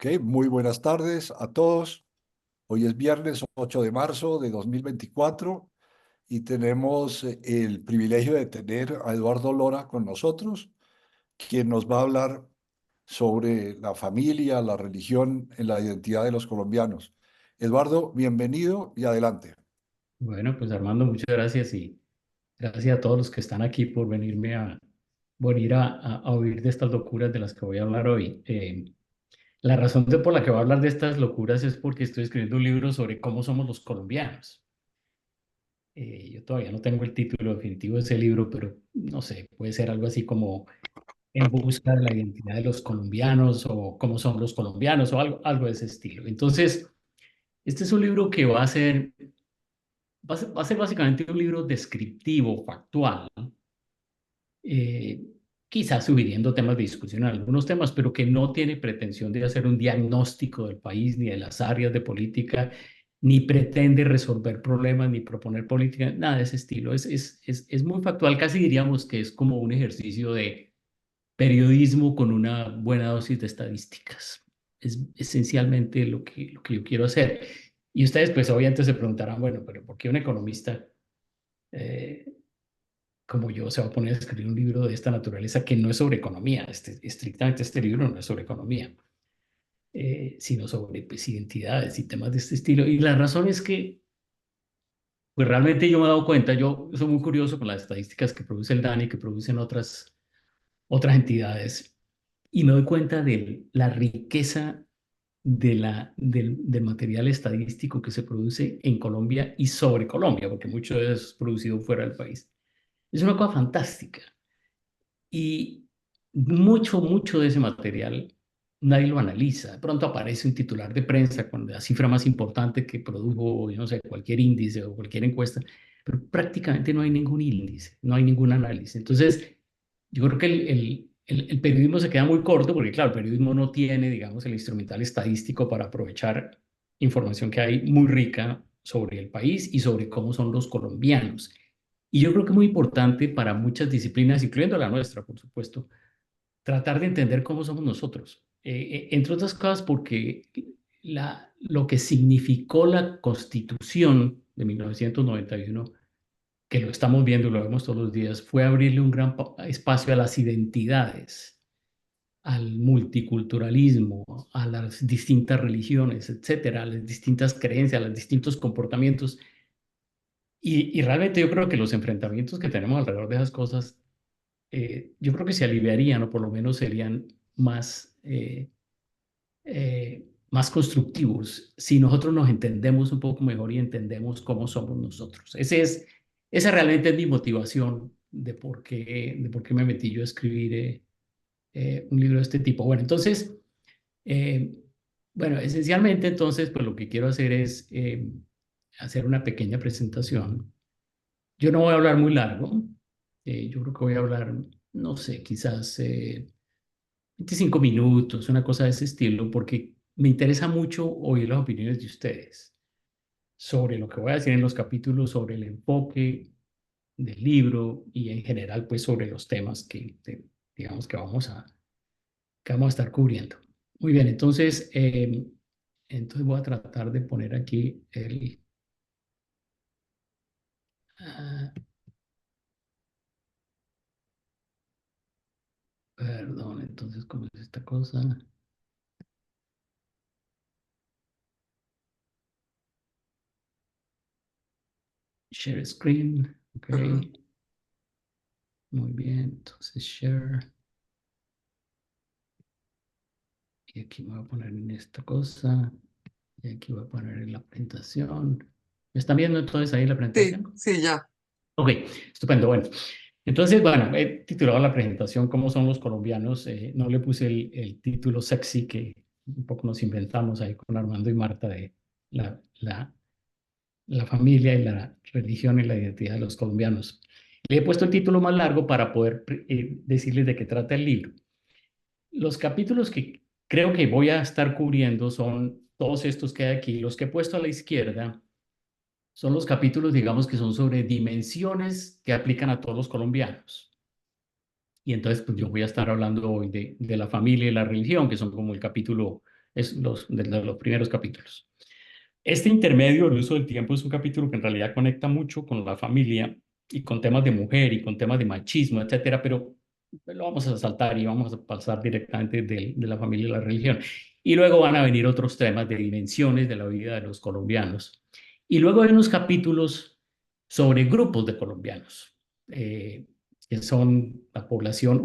Ok, muy buenas tardes a todos. Hoy es viernes 8 de marzo de 2024 y tenemos el privilegio de tener a Eduardo Lora con nosotros, quien nos va a hablar sobre la familia, la religión en la identidad de los colombianos. Eduardo, bienvenido y adelante. Bueno, pues Armando, muchas gracias y gracias a todos los que están aquí por venir a oír de estas locuras de las que voy a hablar hoy. La razón por la que voy a hablar de estas locuras es porque estoy escribiendo un libro sobre cómo somos los colombianos. Yo todavía no tengo el título definitivo de ese libro, pero no sé, puede ser algo así como En busca de la identidad de los colombianos o cómo son los colombianos o algo de ese estilo. Entonces, este es un libro que va a ser básicamente un libro descriptivo, factual, eh, quizás sugiriendo temas de discusión en algunos temas, pero que no tiene pretensión de hacer un diagnóstico del país ni de las áreas de política, ni pretende resolver problemas, ni proponer política, nada de ese estilo. Es muy factual, casi diríamos que es como un ejercicio de periodismo con una buena dosis de estadísticas. Es esencialmente lo que yo quiero hacer. Y ustedes pues obviamente se preguntarán, bueno, pero ¿por qué un economista eh, como yo se va a poner a escribir un libro de esta naturaleza que no es sobre economía? Estrictamente este libro no es sobre economía, sino sobre pues, identidades y temas de este estilo. Y la razón es que pues realmente yo me he dado cuenta, yo soy muy curioso con las estadísticas que produce el DANE, que producen otras entidades, y me doy cuenta de la riqueza del material estadístico que se produce en Colombia y sobre Colombia, porque mucho de eso es producido fuera del país. Es una cosa fantástica. Y mucho de ese material nadie lo analiza. De pronto aparece un titular de prensa con la cifra más importante que produjo, yo no sé, cualquier índice o cualquier encuesta, pero prácticamente no hay ningún índice, no hay ningún análisis. Entonces, yo creo que el periodismo se queda muy corto porque, claro, el periodismo no tiene, digamos, el instrumental estadístico para aprovechar información que hay muy rica sobre el país y sobre cómo son los colombianos. Y yo creo que es muy importante para muchas disciplinas, incluyendo la nuestra, por supuesto, tratar de entender cómo somos nosotros. Entre otras cosas, porque lo que significó la Constitución de 1991, que lo estamos viendo y lo vemos todos los días, fue abrirle un gran espacio a las identidades, al multiculturalismo, a las distintas religiones, etcétera, a las distintas creencias, a los distintos comportamientos. Y realmente yo creo que los enfrentamientos que tenemos alrededor de esas cosas, yo creo que se aliviarían o por lo menos serían más constructivos si nosotros nos entendemos un poco mejor y entendemos cómo somos nosotros. Esa realmente es mi motivación de por qué me metí yo a escribir un libro de este tipo. Bueno, entonces, eh, bueno, esencialmente entonces, pues lo que quiero hacer es hacer una pequeña presentación. Yo no voy a hablar muy largo. Yo creo que voy a hablar, no sé, quizás 25 minutos, una cosa de ese estilo, porque me interesa mucho oír las opiniones de ustedes sobre lo que voy a decir en los capítulos, sobre el enfoque del libro y en general, pues sobre los temas digamos, que vamos a estar cubriendo. Muy bien, entonces voy a tratar de poner aquí ah, perdón, entonces, ¿cómo es esta cosa? Share screen, ok, muy bien, entonces share, y aquí me voy a poner en esta cosa, y aquí voy a poner en la presentación. ¿Me están viendo entonces ahí la Sí, presentación? sí, ya. Ok, estupendo, bueno. Entonces, bueno, he titulado la presentación ¿Cómo son los colombianos? No le puse el título sexy que un poco nos inventamos ahí con Armando y Marta de la, la, la familia y la religión y la identidad de los colombianos. Le he puesto el título más largo para poder decirles de qué trata el libro. Los capítulos que creo que voy a estar cubriendo son todos estos que hay aquí. Los que he puesto a la izquierda son los capítulos, digamos, que son sobre dimensiones que aplican a todos los colombianos. Y entonces, pues yo voy a estar hablando hoy de la familia y la religión, que son como el capítulo es de los primeros capítulos. Este intermedio, el uso del tiempo, es un capítulo que en realidad conecta mucho con la familia y con temas de mujer y con temas de machismo, etcétera, pero lo vamos a saltar y vamos a pasar directamente de la familia a la religión. Y luego van a venir otros temas de dimensiones de la vida de los colombianos. Y luego hay unos capítulos sobre grupos de colombianos, que son la población,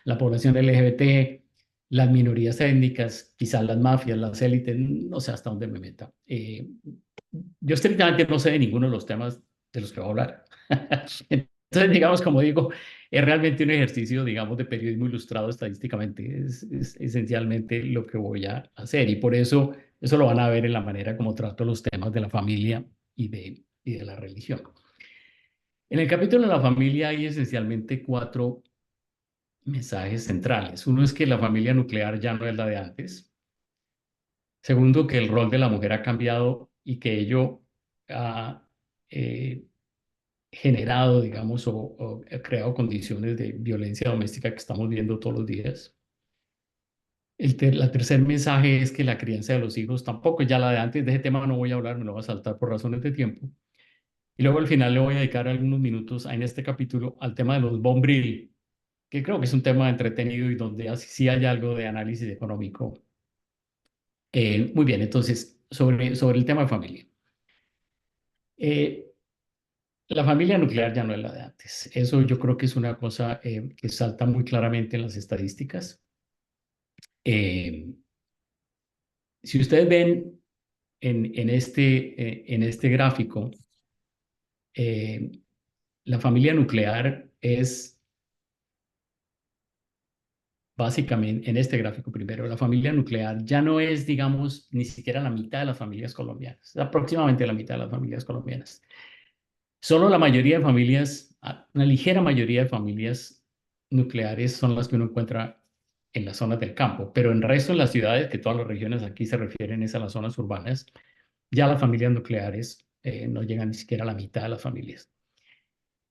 la población LGBT, las minorías étnicas, quizás las mafias, las élites, no sé hasta dónde me meta. Yo estrictamente no sé de ninguno de los temas de los que voy a hablar. Entonces, digamos, como digo, es realmente un ejercicio, digamos, de periodismo ilustrado estadísticamente. Es esencialmente lo que voy a hacer y por eso lo van a ver en la manera como trato los temas de la familia y de la religión. En el capítulo de la familia hay esencialmente cuatro mensajes centrales. Uno es que la familia nuclear ya no es la de antes. Segundo, que el rol de la mujer ha cambiado y que ello ha eh, generado, digamos, o ha creado condiciones de violencia doméstica que estamos viendo todos los días. La tercer mensaje es que la crianza de los hijos tampoco es ya la de antes. De ese tema no voy a hablar, me lo voy a saltar por razones de tiempo. Y luego al final le voy a dedicar algunos minutos en este capítulo al tema de los bombril, que creo que es un tema entretenido y donde así sí hay algo de análisis económico. Muy bien, entonces, sobre el tema de familia. Eh, la familia nuclear ya no es la de antes. Eso yo creo que es una cosa que salta muy claramente en las estadísticas. Eh, si ustedes ven en este gráfico, eh, la familia nuclear es básicamente, en este gráfico primero, la familia nuclear ya no es, digamos, ni siquiera la mitad de las familias colombianas, es aproximadamente la mitad de las familias colombianas. Solo la mayoría de familias, una ligera mayoría de familias nucleares son las que uno encuentra en las zonas del campo, pero en el resto de las ciudades, que todas las regiones aquí se refieren es a las zonas urbanas, ya las familias nucleares no llegan ni siquiera a la mitad de las familias.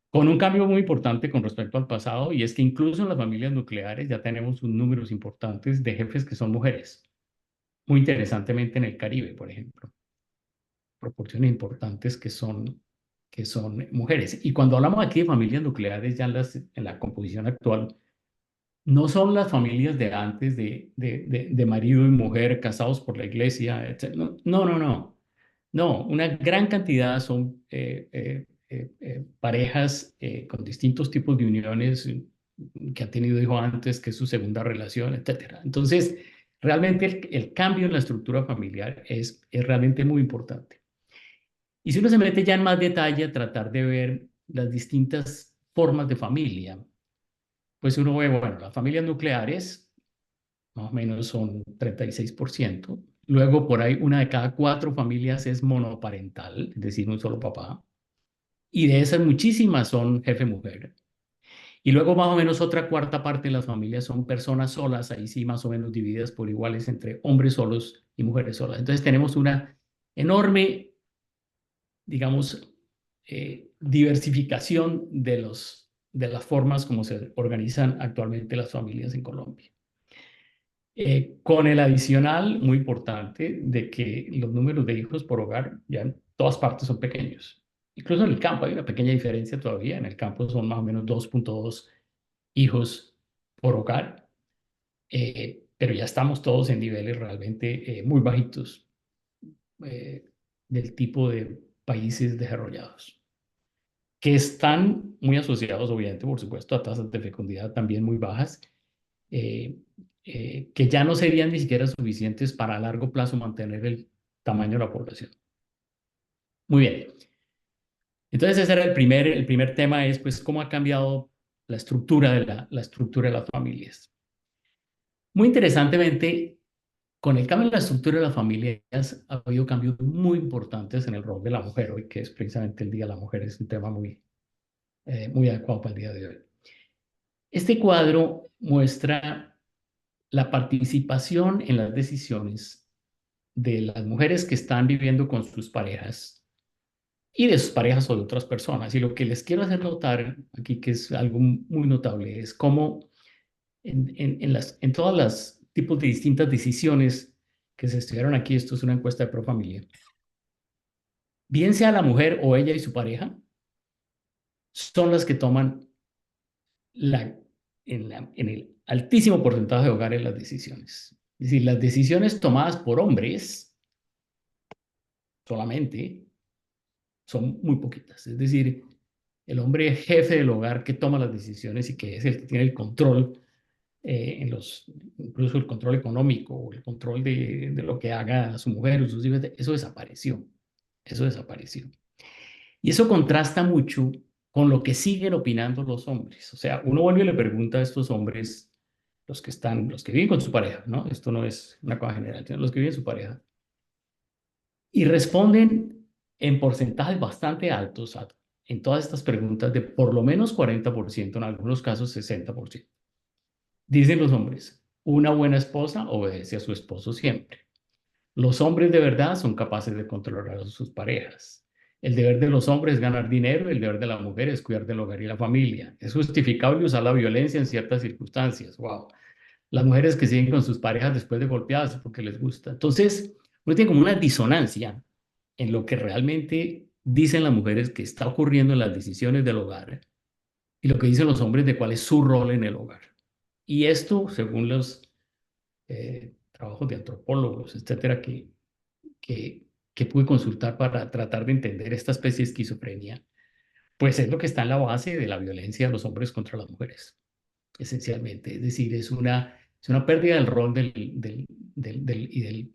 Con un cambio muy importante con respecto al pasado, y es que incluso en las familias nucleares ya tenemos un números importantes de jefes que son mujeres. Muy interesantemente en el Caribe, por ejemplo, proporciones importantes que son mujeres. Y cuando hablamos aquí de familias nucleares, ya en la composición actual, no son las familias de antes de marido y mujer casados por la iglesia, etc. No, no, no, no. No, una gran cantidad son parejas con distintos tipos de uniones que han tenido hijos antes, que es su segunda relación, etcétera. Entonces, realmente el cambio en la estructura familiar es realmente muy importante. Y si uno se mete ya en más detalle a tratar de ver las distintas formas de familia, pues uno ve, bueno, las familias nucleares más o menos son 36%. Luego, por ahí, una de cada cuatro familias es monoparental, es decir, un solo papá. Y de esas muchísimas son jefe mujer. Y luego más o menos otra cuarta parte de las familias son personas solas, ahí sí más o menos divididas por iguales entre hombres solos y mujeres solas. Entonces tenemos una enorme, digamos, diversificación de las formas como se organizan actualmente las familias en Colombia. Con el adicional muy importante de que los números de hijos por hogar ya en todas partes son pequeños. Incluso en el campo hay una pequeña diferencia todavía. En el campo son más o menos 2.2 hijos por hogar, pero ya estamos todos en niveles realmente muy bajitos eh, del tipo de países desarrollados, que están muy asociados, obviamente, por supuesto, a tasas de fecundidad también muy bajas, eh, que ya no serían ni siquiera suficientes para a largo plazo mantener el tamaño de la población. Muy bien. Entonces, ese era el primer tema, es pues cómo ha cambiado la estructura la estructura de las familias. Muy interesantemente, con el cambio de la estructura de las familias, ha habido cambios muy importantes en el rol de la mujer hoy, que es precisamente el Día de la Mujer, es un tema muy adecuado para el día de hoy. Este cuadro muestra la participación en las decisiones de las mujeres que están viviendo con sus parejas y de sus parejas o de otras personas. Y lo que les quiero hacer notar aquí, que es algo muy notable, es cómo en todas tipos de distintas decisiones que se estudiaron aquí, esto es una encuesta de Profamilia, bien sea la mujer o ella y su pareja, son las que toman la, en el altísimo porcentaje de hogares las decisiones. Es decir, las decisiones tomadas por hombres solamente son muy poquitas. Es decir, el hombre jefe del hogar que toma las decisiones y que es el que tiene el control incluso el control económico o el control de lo que haga su mujer o sus hijos, eso desapareció. Eso desapareció. Y eso contrasta mucho con lo que siguen opinando los hombres. O sea, uno vuelve y le pregunta a estos hombres, los que viven con su pareja, ¿no? Esto no es una cosa general, sino los que viven con su pareja, y responden en porcentajes bastante altos en todas estas preguntas de por lo menos 40%, en algunos casos 60%. Dicen los hombres, una buena esposa obedece a su esposo siempre. Los hombres de verdad son capaces de controlar a sus parejas. El deber de los hombres es ganar dinero, el deber de la mujer es cuidar del hogar y la familia. Es justificable usar la violencia en ciertas circunstancias. Wow. Las mujeres que siguen con sus parejas después de golpeadas porque les gusta. Entonces, uno tiene como una disonancia en lo que realmente dicen las mujeres que está ocurriendo en las decisiones del hogar y lo que dicen los hombres de cuál es su rol en el hogar. Y esto, según los trabajos de antropólogos, etcétera, que, que pude consultar para tratar de entender esta especie de esquizofrenia, pues es lo que está en la base de la violencia de los hombres contra las mujeres, esencialmente. Es decir, es una pérdida del rol de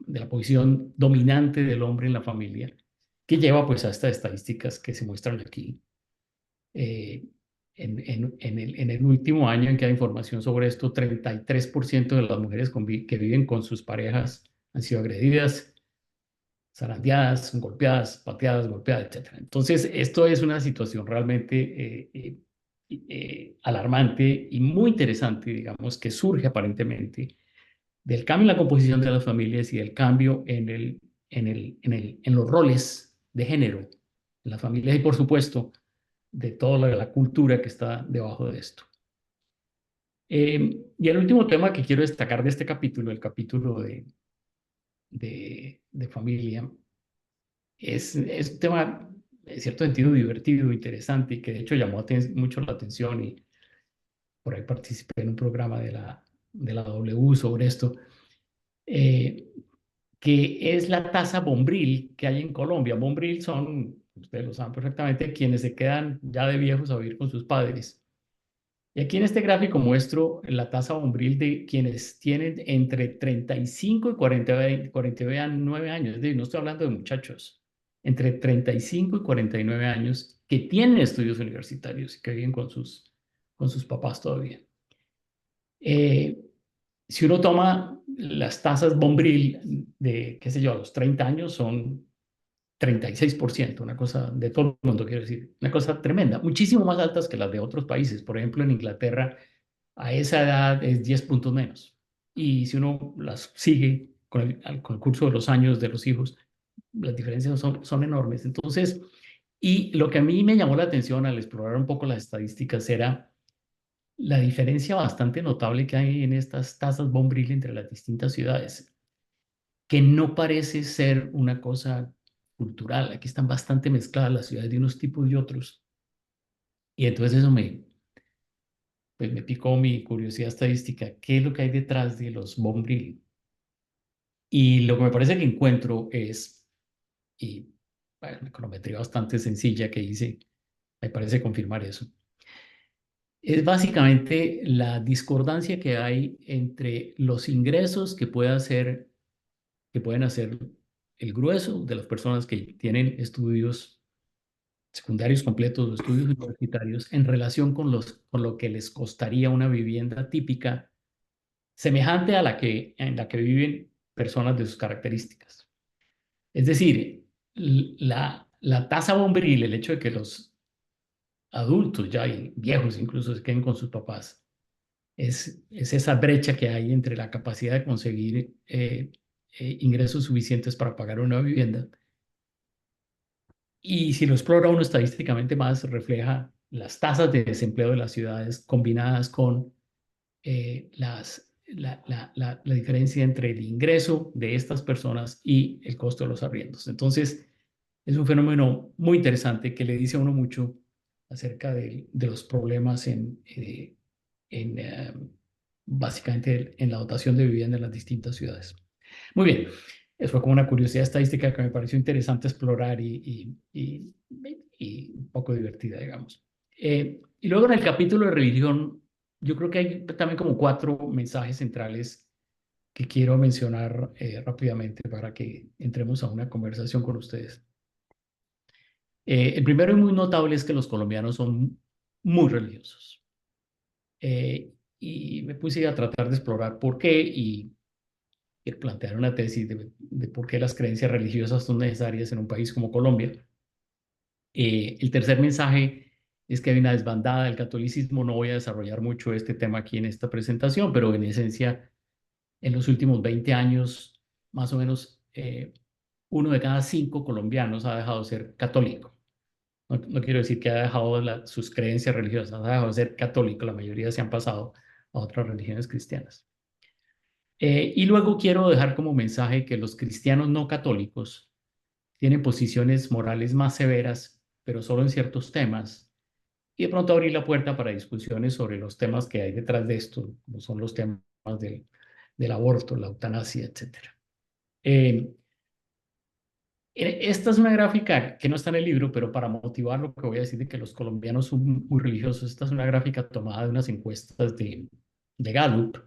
la posición dominante del hombre en la familia, que lleva pues a estas estadísticas que se muestran aquí. Eh, en el último año en que hay información sobre esto, 33% de las mujeres que viven con sus parejas han sido agredidas, zarandeadas, golpeadas, pateadas, golpeadas, etcétera. Entonces, esto es una situación realmente alarmante y muy interesante, digamos, que surge aparentemente del cambio en la composición de las familias y del cambio en los roles de género en las familias y, por supuesto, de toda la cultura que está debajo de esto. Y el último tema que quiero destacar de este capítulo, el capítulo de familia, es un tema, en cierto sentido, divertido, interesante y que de hecho llamó mucho la atención y por ahí participé en un programa de la W sobre esto, eh, que es la tasa Bombril que hay en Colombia. Bombril son, ustedes lo saben perfectamente, quienes se quedan ya de viejos a vivir con sus padres. Y aquí en este gráfico muestro la tasa Bombril de quienes tienen entre 35 y 49 años. Es decir, no estoy hablando de muchachos, entre 35 y 49 años que tienen estudios universitarios y que viven con sus papás todavía. Eh, si uno toma las tasas Bombril de, qué sé yo, a los 30 años son 36%, una cosa de todo el mundo, quiero decir, una cosa tremenda, muchísimo más altas que las de otros países. Por ejemplo, en Inglaterra, a esa edad es 10 puntos menos. Y si uno las sigue con el curso de los años de los hijos, las diferencias son enormes. Entonces, y lo que a mí me llamó la atención al explorar un poco las estadísticas era la diferencia bastante notable que hay en estas tasas Bombril entre las distintas ciudades, que no parece ser una cosa cultural. Aquí están bastante mezcladas las ciudades de unos tipos y otros. Y entonces eso pues me picó mi curiosidad estadística. ¿Qué es lo que hay detrás de los Bombril? Y lo que me parece que encuentro es, y bueno, una econometría bastante sencilla que hice, me parece confirmar eso. Es básicamente la discordancia que hay entre los ingresos que pueden hacer el grueso de las personas que tienen estudios secundarios completos o estudios universitarios en relación con lo que les costaría una vivienda típica semejante a en la que viven personas de sus características. Es decir, la tasa bombril, el hecho de que los adultos ya y viejos incluso se queden con sus papás, es esa brecha que hay entre la capacidad de conseguir ingresos suficientes para pagar una vivienda. Y si lo explora uno estadísticamente más, refleja las tasas de desempleo de las ciudades combinadas con la diferencia entre el ingreso de estas personas y el costo de los arriendos. Entonces, es un fenómeno muy interesante que le dice a uno mucho acerca de los problemas en básicamente en la dotación de vivienda en las distintas ciudades. Muy bien, eso fue como una curiosidad estadística que me pareció interesante explorar y un poco divertida, digamos. Y luego en el capítulo de religión, yo creo que hay también como cuatro mensajes centrales que quiero mencionar rápidamente para que entremos a una conversación con ustedes. El primero y muy notable es que los colombianos son muy religiosos. Y me puse a tratar de explorar por qué y plantear una tesis de por qué las creencias religiosas son necesarias en un país como Colombia. El tercer mensaje es que hay una desbandada del catolicismo. No voy a desarrollar mucho este tema aquí en esta presentación, pero en esencia, en los últimos 20 años, más o menos, uno de cada 5 colombianos ha dejado de ser católico. No, no quiero decir que ha dejado sus creencias religiosas, ha dejado de ser católico. La mayoría se han pasado a otras religiones cristianas. Y luego quiero dejar como mensaje que los cristianos no católicos tienen posiciones morales más severas, pero solo en ciertos temas, y de pronto abrir la puerta para discusiones sobre los temas que hay detrás de esto, como son los temas del aborto, la eutanasia, etcétera. Esta es una gráfica que no está en el libro, pero para motivar lo que voy a decir de que los colombianos son muy religiosos, esta es una gráfica tomada de unas encuestas de Gallup,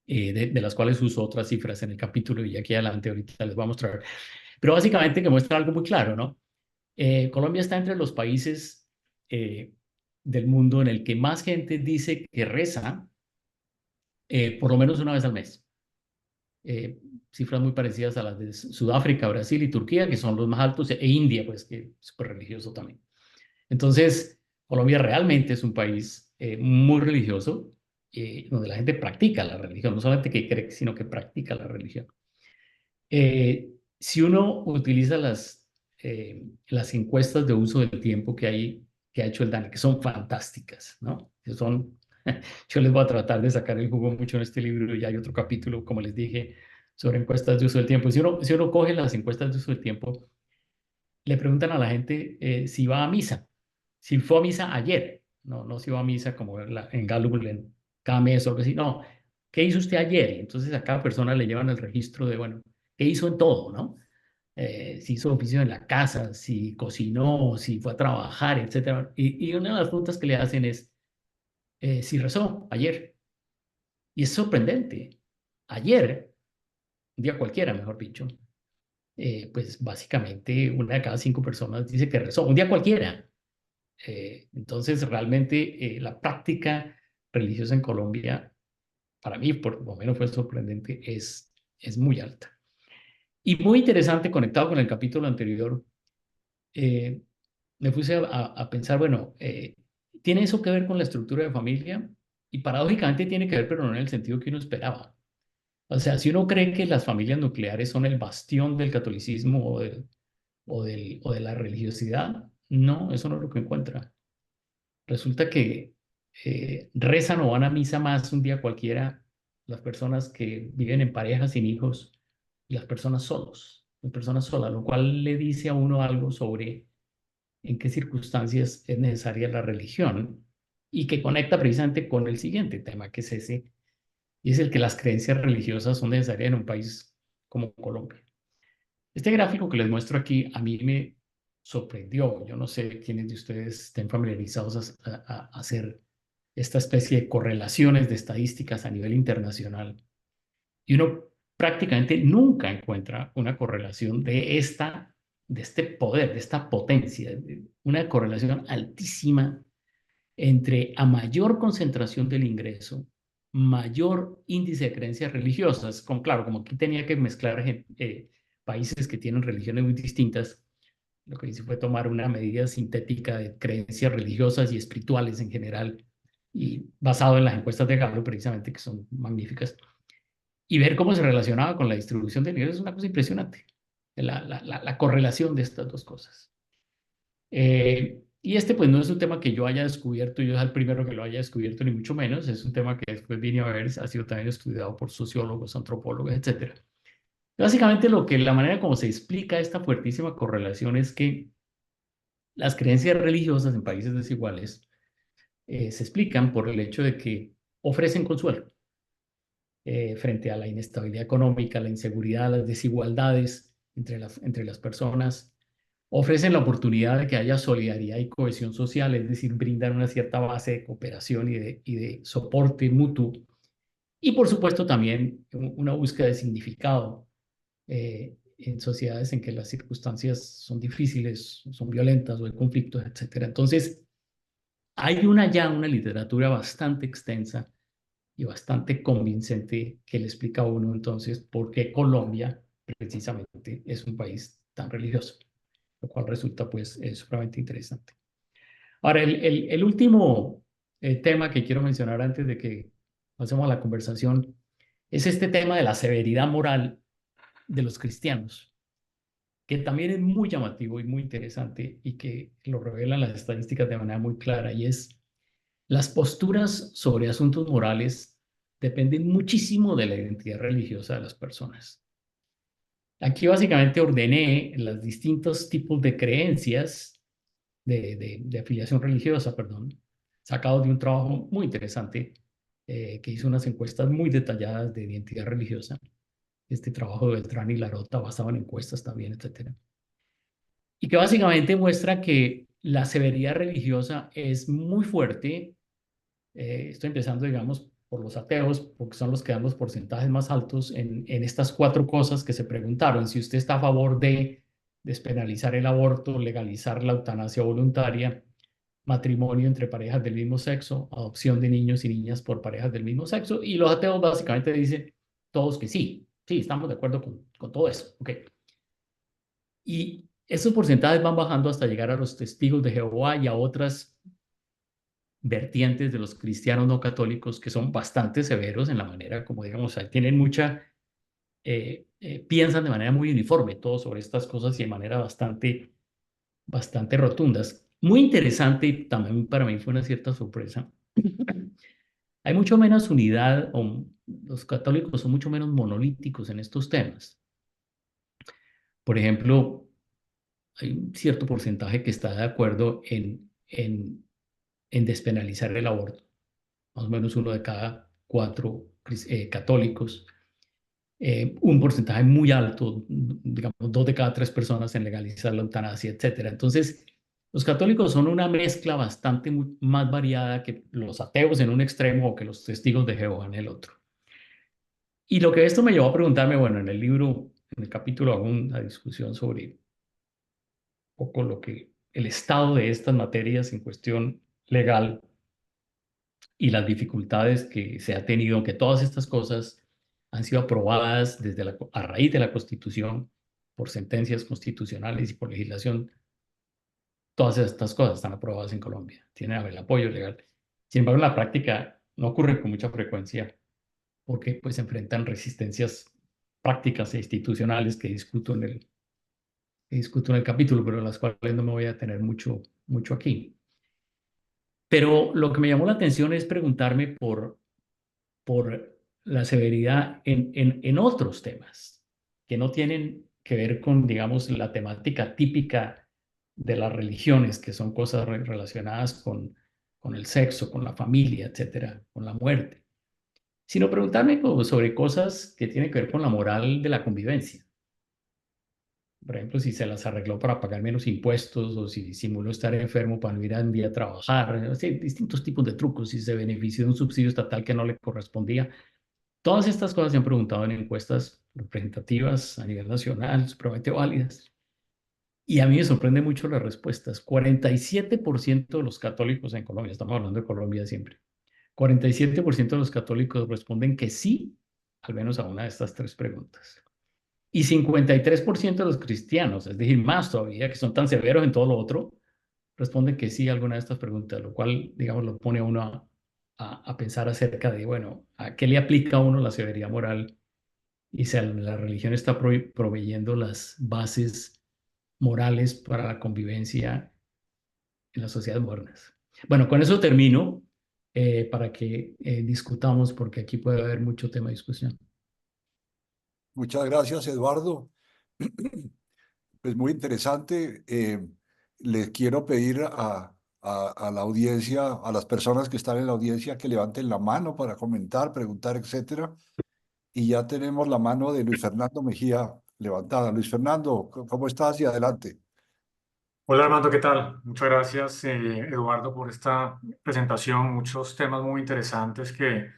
de las cuales uso otras cifras en el capítulo y aquí adelante ahorita les voy a mostrar. Pero básicamente que muestra algo muy claro, ¿no? Colombia está entre los países eh, del mundo en el que más gente dice que reza por lo menos una vez al mes. Eh, Cifras muy parecidas a las de Sudáfrica, Brasil y Turquía, que son los más altos, e India, pues que es súper religioso también. Entonces, Colombia realmente es un país muy religioso, donde la gente practica la religión, no solamente que cree, sino que practica la religión. Si uno utiliza las encuestas de uso del tiempo que ha hecho el DANE, que son fantásticas, ¿no? Yo les voy a tratar de sacar el jugo mucho en este libro y hay otro capítulo, como les dije, sobre encuestas de uso del tiempo. Si uno coge las encuestas de uso del tiempo, le preguntan a la gente si va a misa, si fue a misa ayer, no si va a misa como en Gallup cada mes o algo así, no, ¿qué hizo usted ayer? Y entonces a cada persona le llevan el registro de, bueno, ¿qué hizo en todo, no? Si hizo oficio en la casa, si cocinó, si fue a trabajar, etcétera. Y una de las preguntas que le hacen es si rezó ayer. Y es sorprendente. Ayer, un día cualquiera, mejor dicho, pues básicamente una de cada 5 personas dice que rezó, un día cualquiera. Entonces, realmente la práctica religiosa en Colombia, para mí, por lo menos fue sorprendente, es muy alta. Y muy interesante, conectado con el capítulo anterior, eh, me puse a pensar, bueno, ¿tiene eso que ver con la estructura de familia? Y paradójicamente tiene que ver, pero no en el sentido que uno esperaba. O sea, si uno cree que las familias nucleares son el bastión del catolicismo o de la religiosidad, no, eso no es lo que encuentra. Resulta que rezan o van a misa más un día cualquiera las personas que viven en pareja sin hijos y las personas solos, las personas solas, lo cual le dice a uno algo sobre en qué circunstancias es necesaria la religión y que conecta precisamente con el siguiente tema, que es ese, y es el que las creencias religiosas son necesarias en un país como Colombia. Este gráfico que les muestro aquí a mí me sorprendió. Yo no sé quiénes de ustedes estén familiarizados a hacer esta especie de correlaciones de estadísticas a nivel internacional. Y uno prácticamente nunca encuentra una correlación de este poder, de esta potencia, una correlación altísima entre a mayor concentración del ingreso, mayor índice de creencias religiosas. Claro, como aquí tenía que mezclar países que tienen religiones muy distintas, lo que hice fue tomar una medida sintética de creencias religiosas y espirituales en general, y basado en las encuestas de Gallup precisamente, que son magníficas, y ver cómo se relacionaba con la distribución de ingresos es una cosa impresionante, la correlación de estas dos cosas. Y este pues no es un tema que yo haya descubierto, yo es el primero que lo haya descubierto, ni mucho menos, es un tema que después vine a ver, ha sido también estudiado por sociólogos, antropólogos, etcétera. Básicamente la manera como se explica esta fuertísima correlación es que las creencias religiosas en países desiguales se explican por el hecho de que ofrecen consuelo frente a la inestabilidad económica, la inseguridad, las desigualdades entre las personas. Ofrecen la oportunidad de que haya solidaridad y cohesión social, es decir, brindan una cierta base de cooperación y de soporte mutuo. Y por supuesto también una búsqueda de significado en sociedades en que las circunstancias son difíciles, son violentas o hay conflictos, etcétera. Entonces, hay una literatura bastante extensa y bastante convincente que le explica a uno entonces por qué Colombia precisamente es un país tan religioso, lo cual resulta pues supremamente interesante. Ahora, el último tema que quiero mencionar antes de que pasemos a la conversación es este tema de la severidad moral de los cristianos, que también es muy llamativo y muy interesante y que lo revelan las estadísticas de manera muy clara, y es las posturas sobre asuntos morales dependen muchísimo de la identidad religiosa de las personas. Aquí básicamente ordené los distintos tipos de creencias de afiliación religiosa, perdón, sacado de un trabajo muy interesante que hizo unas encuestas muy detalladas de identidad religiosa. Este trabajo de Beltrán y Larota basado en encuestas también, etcétera. Y que básicamente muestra que la severidad religiosa es muy fuerte. Estoy empezando, digamos, por los ateos, porque son los que dan los porcentajes más altos en estas cuatro cosas que se preguntaron. Si usted está a favor de despenalizar el aborto, legalizar la eutanasia voluntaria, matrimonio entre parejas del mismo sexo, adopción de niños y niñas por parejas del mismo sexo, y los ateos básicamente dicen todos que sí, sí, estamos de acuerdo con todo eso. Okay. Y esos porcentajes van bajando hasta llegar a los testigos de Jehová y a otras vertientes de los cristianos no católicos que son bastante severos en la manera como, digamos, tienen piensan de manera muy uniforme todo sobre estas cosas y de manera bastante rotundas. Muy interesante y también para mí fue una cierta sorpresa. Hay mucho menos unidad, o los católicos son mucho menos monolíticos en estos temas. Por ejemplo, hay un cierto porcentaje que está de acuerdo en despenalizar el aborto, más o menos uno de cada cuatro católicos, un porcentaje muy alto, digamos, dos de cada tres personas en legalizar la eutanasia, etcétera. Entonces, los católicos son una mezcla bastante más variada que los ateos en un extremo o que los testigos de Jehová en el otro. Y lo que esto me llevó a preguntarme, bueno, en el libro, en el capítulo hago una discusión sobre un poco el estado de estas materias en cuestión legal y las dificultades que se ha tenido, aunque todas estas cosas han sido aprobadas a raíz de la Constitución por sentencias constitucionales y por legislación. Todas estas cosas están aprobadas en Colombia, tienen el apoyo legal. Sin embargo, en la práctica no ocurre con mucha frecuencia porque pues se enfrentan resistencias prácticas e institucionales que discuto en el capítulo, pero las cuales no me voy a tener mucho aquí. Pero lo que me llamó la atención es preguntarme por la severidad en otros temas que no tienen que ver con, digamos, la temática típica de las religiones, que son cosas relacionadas con el sexo, con la familia, etcétera, con la muerte, sino preguntarme sobre cosas que tienen que ver con la moral de la convivencia. Por ejemplo, si se las arregló para pagar menos impuestos o si simuló estar enfermo para no ir a un día a trabajar, distintos tipos de trucos, si se benefició de un subsidio estatal que no le correspondía. Todas estas cosas se han preguntado en encuestas representativas a nivel nacional, supremamente válidas. Y a mí me sorprende mucho las respuestas. 47% de los católicos en Colombia, estamos hablando de Colombia siempre, 47% de los católicos responden que sí, al menos a una de estas tres preguntas. Y 53% de los cristianos, es decir, más todavía, que son tan severos en todo lo otro, responden que sí a alguna de estas preguntas, lo cual, digamos, lo pone a uno a pensar acerca de, bueno, ¿a qué le aplica a uno la severidad moral? Y si la religión está proveyendo las bases morales para la convivencia en las sociedades modernas. Bueno, con eso termino para que discutamos, porque aquí puede haber mucho tema de discusión. Muchas gracias, Eduardo. Pues muy interesante. Les quiero pedir a la audiencia, a las personas que están en la audiencia, que levanten la mano para comentar, preguntar, etcétera. Y ya tenemos la mano de Luis Fernando Mejía levantada. Luis Fernando, ¿cómo estás? Y adelante. Hola Armando, ¿qué tal? Muchas gracias Eduardo por esta presentación, muchos temas muy interesantes que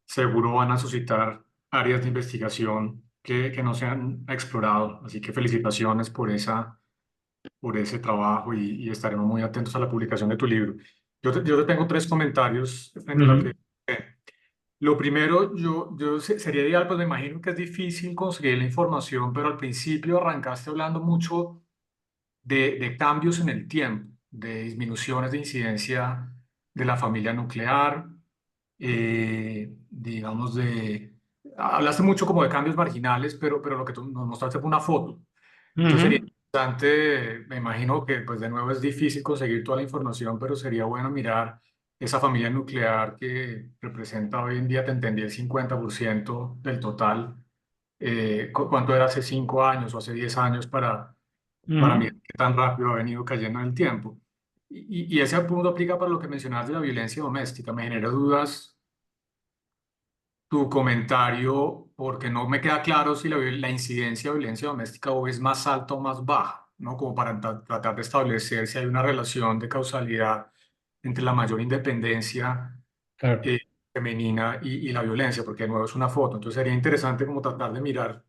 seguro van a suscitar áreas de investigación que no se han explorado, así que felicitaciones por ese trabajo y estaremos muy atentos a la publicación de tu libro. Yo te tengo tres comentarios frente a lo que... Ujú, Lo primero, sería ideal, pues me imagino que es difícil conseguir la información, pero al principio arrancaste hablando mucho de cambios en el tiempo, de disminuciones de incidencia de la familia nuclear, digamos hablaste mucho como de cambios marginales, pero lo que tú nos mostraste fue una foto. Entonces sería ujú, interesante, me imagino que pues de nuevo es difícil conseguir toda la información, pero sería bueno mirar esa familia nuclear que representa hoy en día, te entendí, el 50% del total. ¿Cuánto era hace 5 años o hace 10 años para mí ujú, qué tan rápido ha venido cayendo en el tiempo? Y ese punto aplica para lo que mencionabas de la violencia doméstica. Me genera dudas tu comentario porque no me queda claro si la incidencia de violencia doméstica o es más alta o más baja, ¿no? Como para tratar de establecer si hay una relación de causalidad entre la mayor independencia claro. eh, femenina y la violencia, porque de nuevo es una foto. Entonces sería interesante como tratar de mirar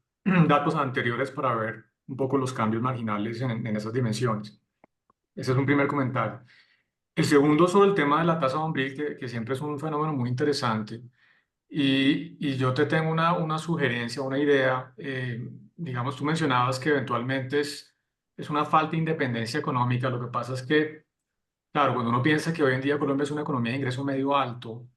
datos anteriores para ver un poco los cambios marginales en esas dimensiones. Ese es un primer comentario. El segundo sobre el tema de la tasa Bombril, que siempre es un fenómeno muy interesante. Y yo te tengo una sugerencia, una idea. Digamos, tú mencionabas que eventualmente es una falta de independencia económica. Lo que pasa es que, claro, cuando uno piensa que hoy en día Colombia es una economía de ingreso medio alto,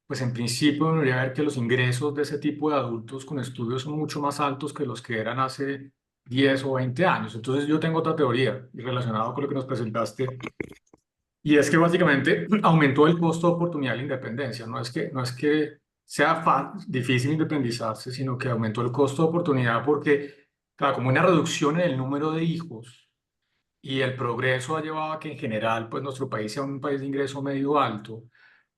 pues en principio debería ver que los ingresos de ese tipo de adultos con estudios son mucho más altos que los que eran hace 10 o 20 años. Entonces yo tengo otra teoría y relacionado con lo que nos presentaste, y es que básicamente aumentó el costo de oportunidad de la independencia. No es que sea difícil independizarse, sino que aumentó el costo de oportunidad porque, claro, como una reducción en el número de hijos y el progreso ha llevado a que en general pues nuestro país sea un país de ingreso medio alto,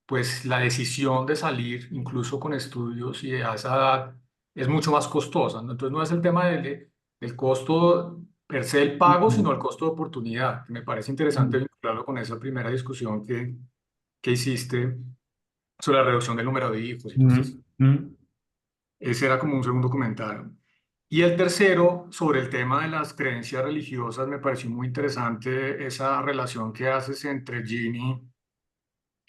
pues la decisión de salir, incluso con estudios y a esa edad, es mucho más costosa, ¿no? Entonces no es el tema del costo per se del pago, Ujú, sino el costo de oportunidad, que me parece interesante ujú, vincularlo con esa primera discusión que hiciste sobre la reducción del número de hijos y todo esto. ujú, ujú, Ese era como un segundo comentario. Y el tercero, sobre el tema de las creencias religiosas, me pareció muy interesante esa relación que haces entre Gini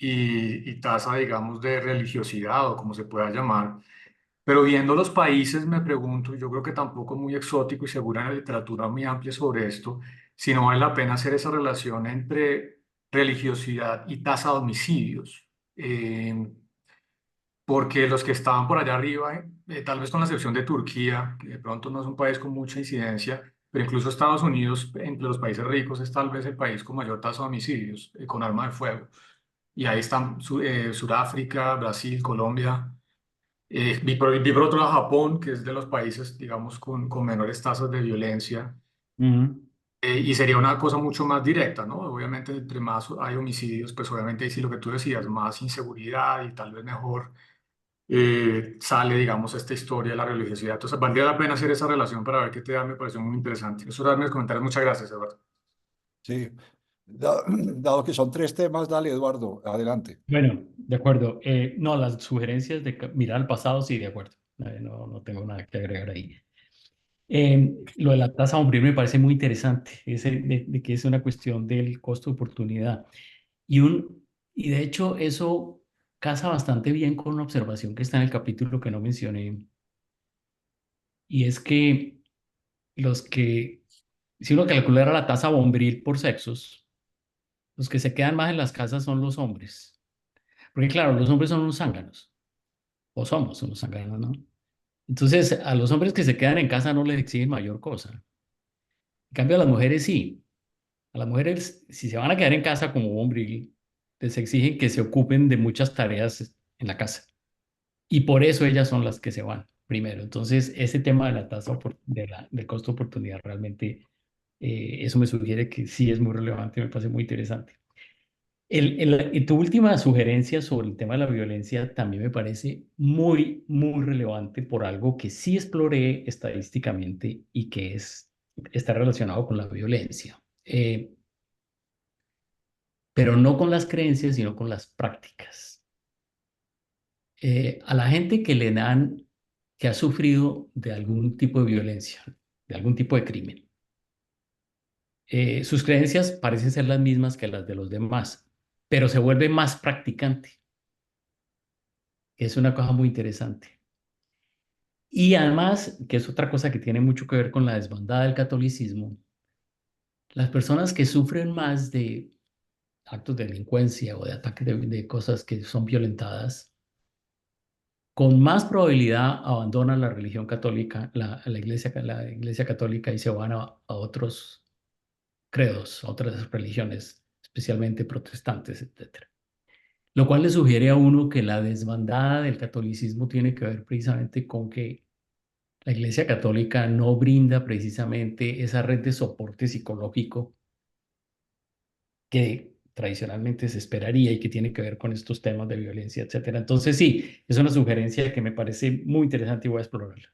y tasa, digamos, de religiosidad o como se pueda llamar. Pero viendo los países, me pregunto, y yo creo que tampoco es muy exótico y segura en la literatura muy amplia sobre esto, si no vale la pena hacer esa relación entre religiosidad y tasa de homicidios. Porque los que estaban por allá arriba, tal vez con la excepción de Turquía, que de pronto no es un país con mucha incidencia, pero incluso Estados Unidos, entre los países ricos, es tal vez el país con mayor tasa de homicidios con arma de fuego. Y ahí están Sudáfrica, Brasil, Colombia. Vi por otro lado Japón, que es de los países, digamos, con menores tasas de violencia. ujú, Y sería una cosa mucho más directa, ¿no? Obviamente, entre más hay homicidios, pues obviamente ahí sí lo que tú decías, más inseguridad y tal vez mejor sale, digamos, esta historia de la religiosidad. Entonces, valdría la pena hacer esa relación para ver qué te da, me pareció muy interesante. Eso era mis comentarios. Muchas gracias, Eduardo. Sí. Dado que son tres temas, dale, Eduardo, adelante. bueno, de acuerdo. No, las sugerencias de mirar al pasado, sí, de acuerdo. No, no tengo nada que agregar ahí. Lo de la tasa Bombril me parece muy interesante, de que es una cuestión del costo de oportunidad. Y de hecho eso casa bastante bien con una observación que está en el capítulo que no mencioné, y es que si uno calculara la tasa Bombril por sexos, los que se quedan más en las casas son los hombres. Porque claro, los hombres son unos zánganos, o somos unos zánganos, ¿no? Entonces, a los hombres que se quedan en casa no les exigen mayor cosa. En cambio, a las mujeres sí. A las mujeres, si se van a quedar en casa como bombril, les exigen que se ocupen de muchas tareas en la casa. Y por eso ellas son las que se van primero. Entonces, ese tema de la tasa del costo de oportunidad realmente, eso me sugiere que sí es muy relevante, me parece muy interesante. Y tu última sugerencia sobre el tema de la violencia también me parece muy, muy relevante por algo que sí exploré estadísticamente y que está relacionado con la violencia, pero no con las creencias, sino con las prácticas. A la gente que ha sufrido de algún tipo de violencia, de algún tipo de crimen, sus creencias parecen ser las mismas que las de los demás, pero se vuelve más practicante. Es una cosa muy interesante. Y además, que es otra cosa que tiene mucho que ver con la desbandada del catolicismo, las personas que sufren más de actos de delincuencia o de ataques de cosas que son violentadas, con más probabilidad abandonan la religión católica, la iglesia católica y se van a otros credos, a otras religiones, especialmente protestantes, etcétera. Lo cual le sugiere a uno que la desbandada del catolicismo tiene que ver precisamente con que la Iglesia Católica no brinda precisamente esa red de soporte psicológico que tradicionalmente se esperaría y que tiene que ver con estos temas de violencia, etcétera. Entonces, sí, es una sugerencia que me parece muy interesante y voy a explorarla.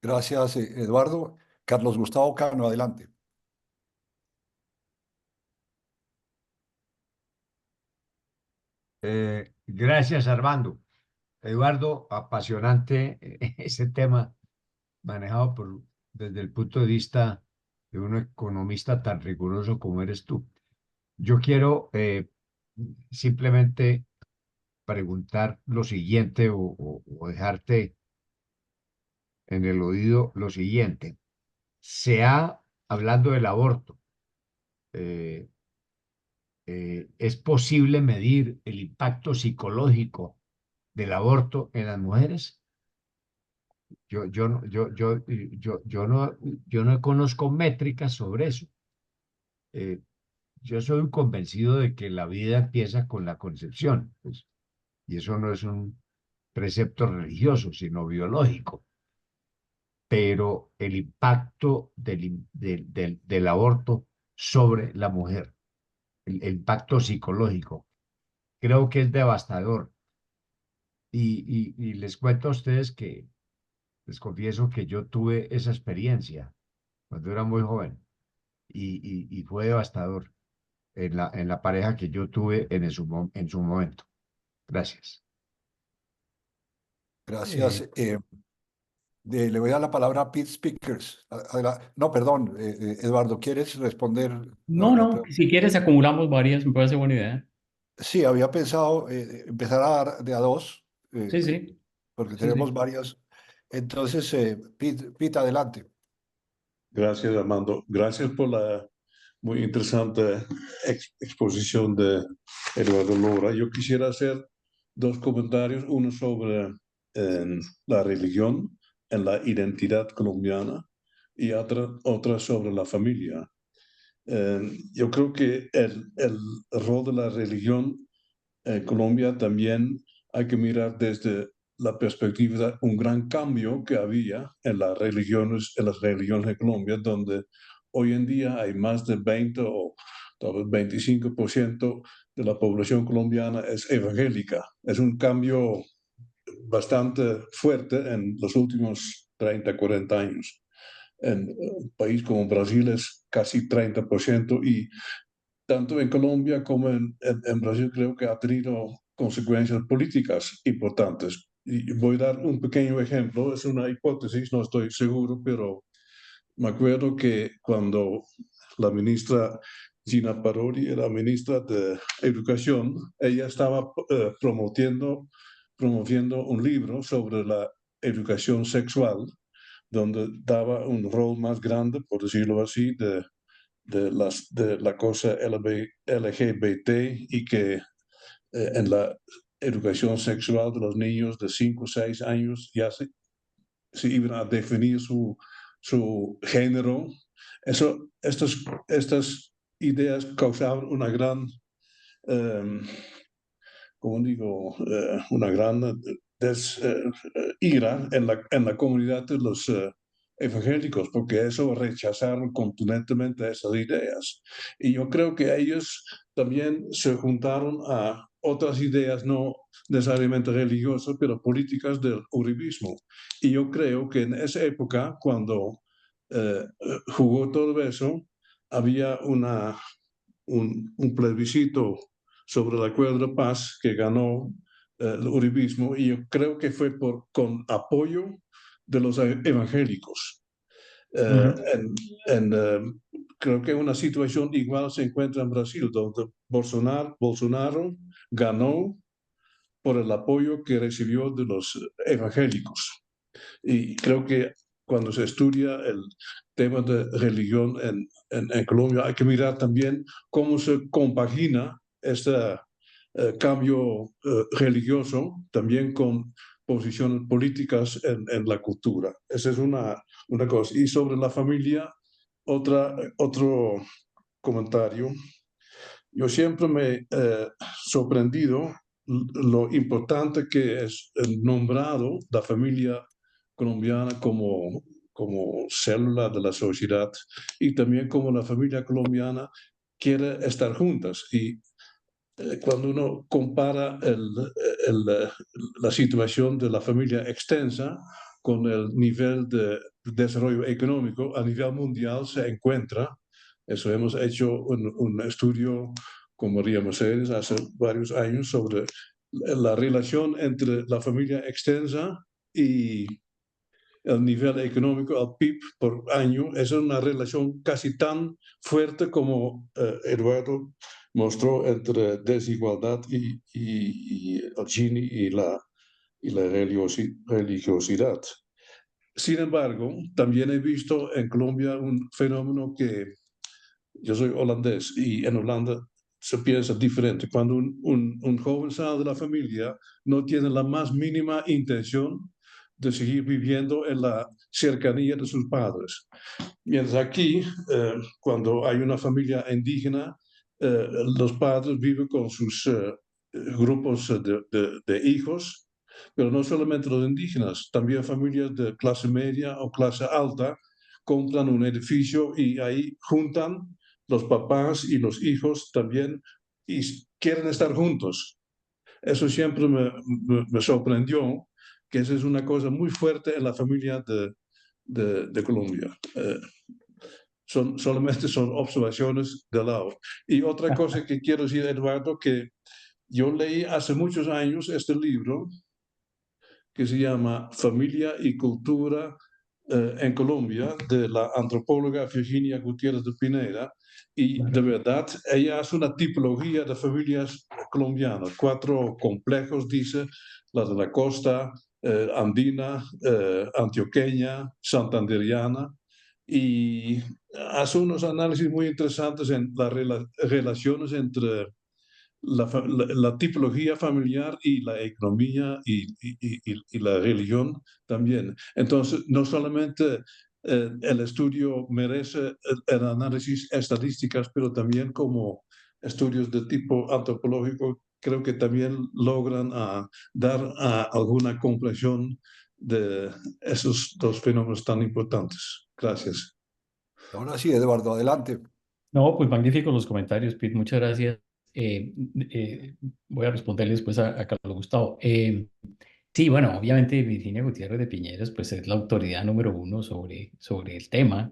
Gracias, Eduardo. Carlos Gustavo Cano, adelante. Gracias, Armando. Eduardo, apasionante ese tema manejado desde el punto de vista de un economista tan riguroso como eres tú. Yo quiero simplemente preguntar lo siguiente o dejarte en el oído lo siguiente. Hablando del aborto, eh, ¿es posible medir el impacto psicológico del aborto en las mujeres? Yo no conozco métricas sobre eso. Eh, yo soy un convencido de que la vida empieza con la concepción, pues, y eso no es un precepto religioso, sino biológico. Pero el impacto del aborto sobre la mujer, el impacto psicológico, creo que es devastador. Y les cuento a ustedes que, les confieso que yo tuve esa experiencia cuando era muy joven y fue devastador en la pareja que yo tuve en su momento. Gracias. Gracias. Le voy a dar la palabra a Pete Speakers. No, perdón, Eduardo, ¿quieres responder No, la no, pregunta? si quieres acumulamos varias, me parece buena idea. Sí, había pensado empezar a dar de a dos, Sí, sí, porque sí, tenemos sí. varias. Entonces, Pete, adelante. Gracias, Armando. Gracias por la muy interesante exposición de Eduardo Lora. Yo quisiera hacer dos comentarios, uno sobre la religión en la identidad colombiana y otra sobre la familia. Yo creo que el rol de la religión en Colombia también hay que mirar desde la perspectiva de un gran cambio que había en las religiones de Colombia, donde hoy en día hay más de 20 o tal vez 25% de la población colombiana es evangélica. Es un cambio bastante fuerte en los últimos 30, 40 años. En un país como Brasil es casi 30% y tanto en Colombia como en Brasil creo que ha tenido consecuencias políticas importantes. Y voy a dar un pequeño ejemplo, es una hipótesis, no estoy seguro, pero me acuerdo que cuando la ministra Gina Parodi era ministra de Educación, ella estaba promoviendo un libro sobre la educación sexual, donde daba un rol más grande, por decirlo así, de la cosa LGBT y que en la educación sexual de los niños de 5 o 6 años ya se iban a definir su género Estas ideas causaban una gran, como digo, una gran ira en la comunidad de los evangélicos, porque eso rechazaron contundentemente esas ideas. Y yo creo que ellos también se juntaron a otras ideas, no necesariamente religiosas, pero políticas del uribismo. Y yo creo que en esa época, cuando jugó todo eso, había un plebiscito sobre el acuerdo de paz que ganó el uribismo, y yo creo que fue con apoyo de los evangélicos. Ujú. Creo que una situación igual se encuentra en Brasil, donde Bolsonaro ganó por el apoyo que recibió de los evangélicos. Y creo que cuando se estudia el tema de religión en Colombia, hay que mirar también cómo se compagina este cambio religioso también con posiciones políticas en la cultura. Esa es una cosa. Y sobre la familia, otro comentario. Yo siempre me he sorprendido lo importante que es nombrado la familia colombiana como célula de la sociedad, y también como la familia colombiana quiere estar juntas. Y cuando uno compara la situación de la familia extensa con el nivel de desarrollo económico a nivel mundial, se encuentra, eso hemos hecho un estudio con María Mercedes hace varios años sobre la relación entre la familia extensa y el nivel económico, el PIB por año. Es una relación casi tan fuerte como Eduardo mostró entre desigualdad y el Gini y la religiosidad. Sin embargo, también he visto en Colombia un fenómeno que yo soy holandés, y en Holanda se piensa diferente. Cuando un joven sale de la familia, no tiene la más mínima intención de seguir viviendo en la cercanía de sus padres. Mientras aquí, cuando hay una familia indígena, los padres viven con sus grupos de hijos, pero no solamente los indígenas, también familias de clase media o clase alta compran un edificio y ahí juntan los papás y los hijos también, y quieren estar juntos. Eso siempre me sorprendió, que esa es una cosa muy fuerte en la familia de Colombia. Solamente son observaciones de lado. Y otra cosa que quiero decir, Eduardo, que yo leí hace muchos años este libro que se llama Familia y Cultura en Colombia, de la antropóloga Virginia Gutiérrez de Pineda, y de verdad ella hace una tipología de familias colombianas, 4 complejos, dice: la de la costa, andina, antioqueña, santanderiana, y hace unos análisis muy interesantes en las relaciones entre la tipología familiar y la economía y la religión también. Entonces, no solamente el estudio merece el análisis estadísticas, pero también como estudios de tipo antropológico, creo que también logran dar alguna comprensión de esos 2 fenómenos tan importantes. Gracias. Ahora sí, Eduardo, adelante. No, pues magníficos los comentarios, Pete, muchas gracias. Eh, Voy a responderle después a Carlos Gustavo. Sí, bueno, obviamente Virginia Gutiérrez de Piñeros pues es la autoridad número uno sobre el tema,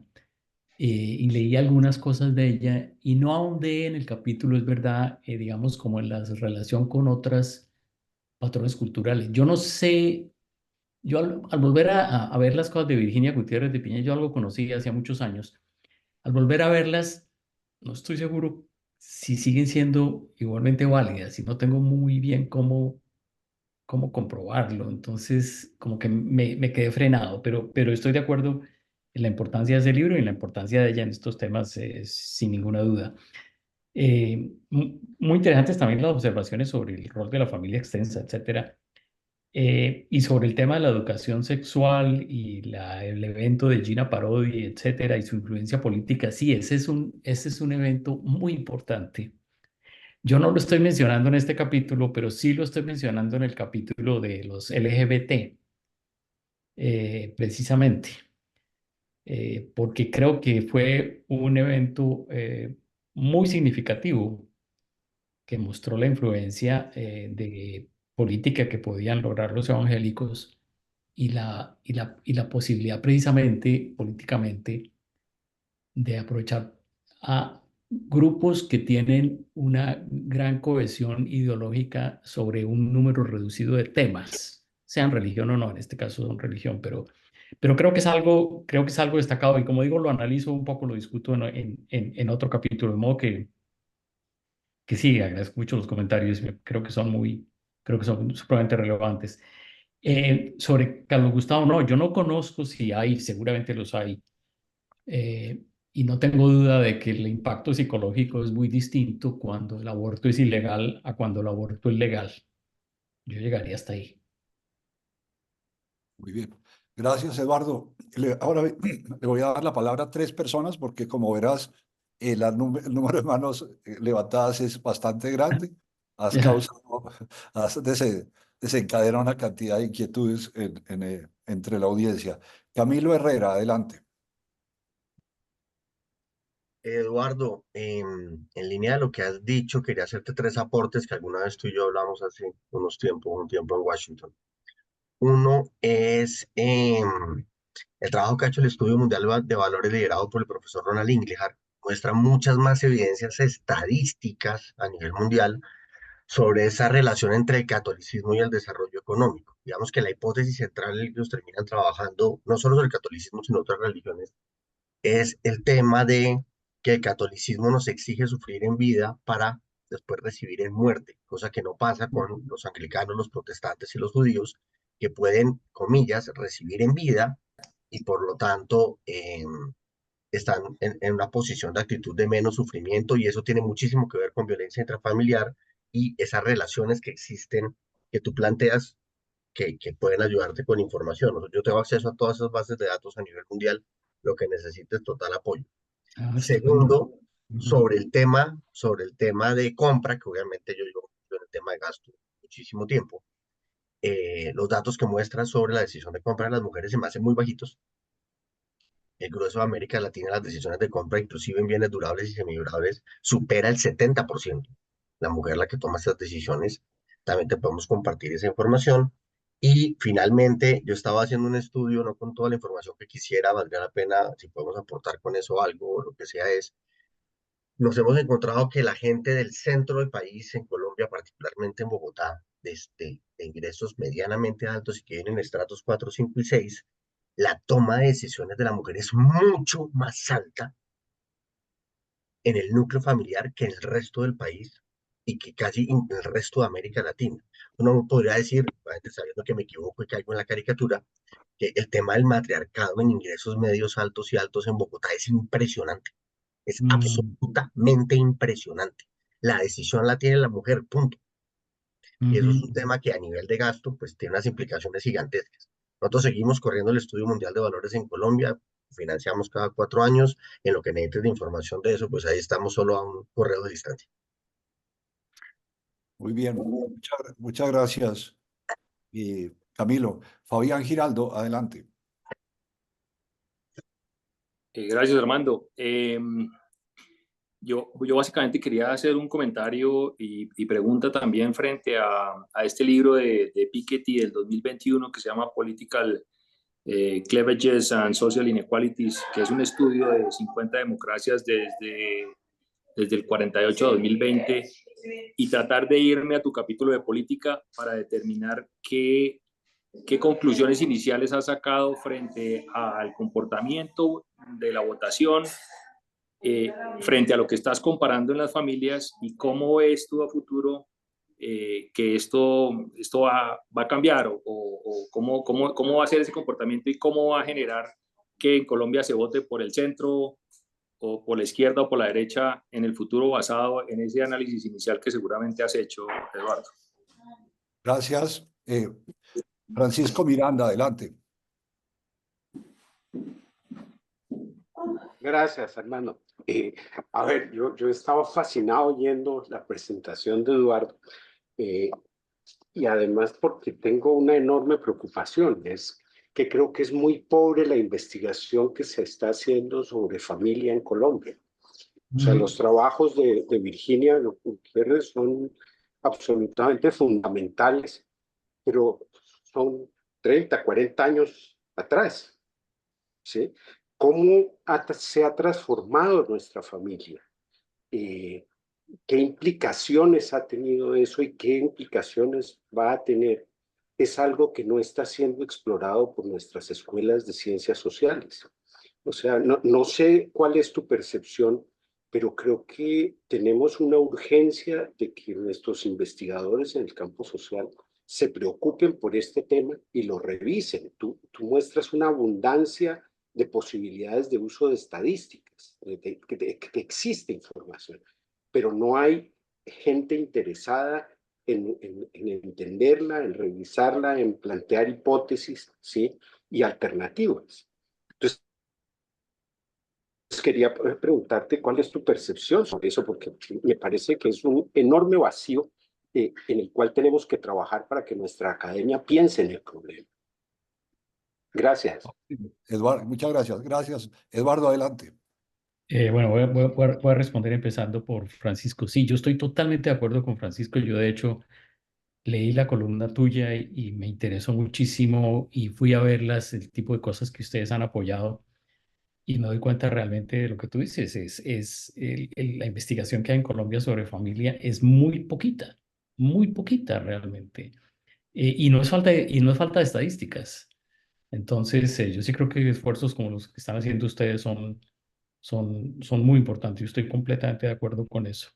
y leí algunas cosas de ella y no ahondé en el capítulo, es verdad, digamos como en la relación con otras patrones culturales. Yo no sé, yo al volver a ver las cosas de Virginia Gutiérrez de Piñeros, yo algo conocí hace muchos años. Al volver a verlas, no estoy seguro si siguen siendo igualmente válidas, y no tengo muy bien cómo comprobarlo. Entonces, como que me quedé frenado, pero estoy de acuerdo en la importancia de ese libro y en la importancia de ella en estos temas, sin ninguna duda. Muy interesantes también las observaciones sobre el rol de la familia extensa, etcétera. Y sobre el tema de la educación sexual y el evento de Gina Parodi, etcétera, y su influencia política, sí, ese es un evento muy importante. Yo no lo estoy mencionando en este capítulo, pero sí lo estoy mencionando en el capítulo de los LGBT, precisamente, porque creo que fue un evento muy significativo que mostró la influencia de política que podían lograr los evangélicos y la posibilidad precisamente políticamente de aprovechar a grupos que tienen una gran cohesión ideológica sobre un número reducido de temas, sean religión o no, en este caso son religión, pero creo que es algo destacado y como digo, lo analizo un poco, lo discuto en otro capítulo, de modo que sí, agradezco mucho los comentarios, creo que son supremamente relevantes. Sobre Carlos Gustavo, no, yo no conozco si hay, seguramente los hay, eh, y no tengo duda de que el impacto psicológico es muy distinto cuando el aborto es ilegal a cuando el aborto es legal. Yo llegaría hasta ahí. Muy bien. Gracias, Eduardo. Ahora le voy a dar la palabra a tres personas porque, como verás, el número de manos levantadas es bastante grande. Has Ya. causado, desencadenado una cantidad de inquietudes entre la audiencia. Camilo Herrera, adelante. Eduardo, en línea de lo que has dicho, quería hacerte tres aportes que alguna vez tú y yo hablamos hace un tiempo en Washington. Uno es el trabajo que ha hecho el Estudio Mundial de Valores liderado por el profesor Ronald Inglehart. Muestra muchas más evidencias estadísticas a nivel mundial sobre esa relación entre el catolicismo y el desarrollo económico. Digamos que la hipótesis central en la que ellos terminan trabajando, no solo sobre el catolicismo, sino otras religiones, es el tema de que el catolicismo nos exige sufrir en vida para después recibir en muerte, cosa que no pasa con los anglicanos, los protestantes y los judíos, que pueden, comillas, recibir en vida y por lo tanto están en una posición de actitud de menos sufrimiento y eso tiene muchísimo que ver con violencia intrafamiliar y esas relaciones que existen que tú planteas que pueden ayudarte con información. Yo tengo acceso a todas esas bases de datos a nivel mundial, lo que necesites, total apoyo. Ah, estupendo. Segundo, sobre el tema de compra, que obviamente yo llevo en el tema de gasto muchísimo tiempo, los datos que muestran sobre la decisión de compra de las mujeres se me hacen muy bajitos. El grueso de América Latina, las decisiones de compra, inclusive en bienes durables y semidurables, supera el 70%. La mujer la que toma estas decisiones, también te podemos compartir esa información. Y finalmente, yo estaba haciendo un estudio, no con toda la información que quisiera, valdría la pena si podemos aportar con eso algo o lo que sea, nos hemos encontrado que la gente del centro del país, en Colombia, particularmente en Bogotá, de ingresos medianamente altos y que vienen en estratos 4, 5 y 6, la toma de decisiones de la mujer es mucho más alta en el núcleo familiar que en el resto del país y que casi en el resto de América Latina. Uno podría decir, sabiendo que me equivoco y caigo en la caricatura, que el tema del matriarcado en ingresos medios altos y altos en Bogotá es impresionante. Es Mm, absolutamente impresionante. La decisión la tiene la mujer, punto. Y eso es ujú. un tema que a nivel de gasto, pues tiene unas implicaciones gigantescas. Nosotros seguimos corriendo el Estudio Mundial de Valores en Colombia, financiamos cada 4 años. En lo que necesites de información de eso, pues ahí estamos solo a un correo de distancia. Muy bien. Muchas gracias, Camilo. Fabián Giraldo, adelante. Gracias, Armando. Yo básicamente quería hacer un comentario y pregunta también frente a este libro de Piketty del 2021 que se llama Political Cleavages and Social Inequalities, que es un estudio de 50 democracias desde el 48 a 2020 y tratar de irme a tu capítulo de política para determinar qué conclusiones iniciales has sacado frente al comportamiento de la votación, frente a lo que estás comparando en las familias y cómo ves tú a futuro que esto va a cambiar o cómo va a ser ese comportamiento y cómo va a generar que en Colombia se vote por el centro o por la izquierda o por la derecha en el futuro basado en ese análisis inicial que seguramente has hecho, Eduardo. Gracias. Francisco Miranda, adelante. Gracias, hermano. A ver, yo estaba fascinado oyendo la presentación de Eduardo y además porque tengo una enorme preocupación, es que creo que es muy pobre la investigación que se está haciendo sobre familia en Colombia. O sea, los trabajos de Virginia Gutiérrez son absolutamente fundamentales, pero son 30, 40 años atrás, ¿sí? ¿Cómo se ha transformado nuestra familia? ¿Qué implicaciones ha tenido eso y qué implicaciones va a tener? Es algo que no está siendo explorado por nuestras escuelas de ciencias sociales. O sea, no sé cuál es tu percepción, pero creo que tenemos una urgencia de que nuestros investigadores en el campo social se preocupen por este tema y lo revisen. Tú muestras una abundancia de posibilidades de uso de estadísticas, que existe información, pero no hay gente interesada en entenderla, en revisarla, en plantear hipótesis, ¿sí? Y alternativas. Entonces, quería preguntarte cuál es tu percepción sobre eso, porque me parece que es un enorme vacío en el cual tenemos que trabajar para que nuestra academia piense en el problema. Gracias. Eduardo, muchas gracias. Gracias. Eduardo, adelante. Bueno, voy a responder empezando por Francisco. Sí, yo estoy totalmente de acuerdo con Francisco. Yo, de hecho, leí la columna tuya y me interesó muchísimo y fui a verlas, el tipo de cosas que ustedes han apoyado y me doy cuenta realmente de lo que tú dices. La investigación que hay en Colombia sobre familia es muy poquita realmente. Y no es falta de estadísticas. Entonces, yo sí creo que esfuerzos como los que están haciendo ustedes son muy importantes. Yo estoy completamente de acuerdo con eso.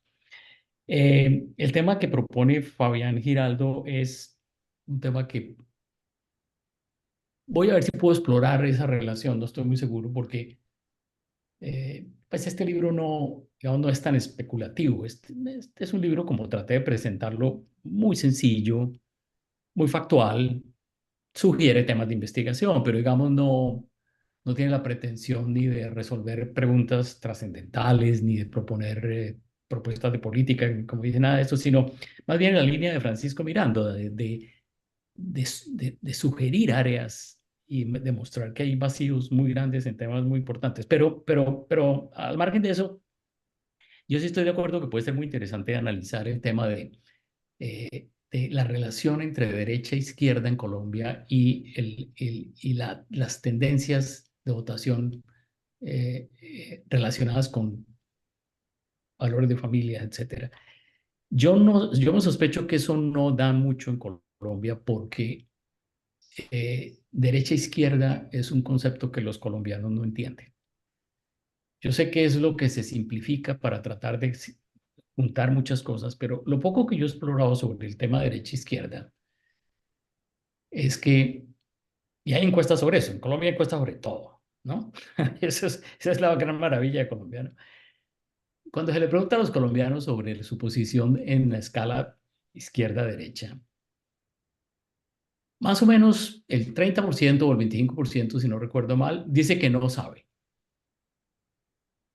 El tema que propone Fabián Giraldo es un tema que voy a ver si puedo explorar esa relación, no estoy muy seguro porque pues este libro no, digamos, no es tan especulativo. Este es un libro como traté de presentarlo muy sencillo, muy factual, sugiere temas de investigación, pero digamos no tiene la pretensión ni de resolver preguntas trascendentales, ni de proponer propuestas de política, como dice nada de eso, sino más bien en la línea de Francisco Miranda, de sugerir áreas y demostrar que hay vacíos muy grandes en temas muy importantes. Pero al margen de eso, yo sí estoy de acuerdo que puede ser muy interesante analizar el tema de la relación entre derecha e izquierda en Colombia y las tendencias de votación relacionadas con valores de familia, etcétera. Yo me sospecho que eso no da mucho en Colombia porque derecha e izquierda es un concepto que los colombianos no entienden. Yo sé que es lo que se simplifica para tratar de juntar muchas cosas, pero lo poco que yo he explorado sobre el tema derecha-izquierda es que, y hay encuestas sobre eso, en Colombia hay encuestas sobre todo, ¿no? Esa es la gran maravilla de colombiano. Cuando se le pregunta a los colombianos sobre su posición en la escala izquierda-derecha, más o menos el 30% o el 25%, si no recuerdo mal, dice que no sabe.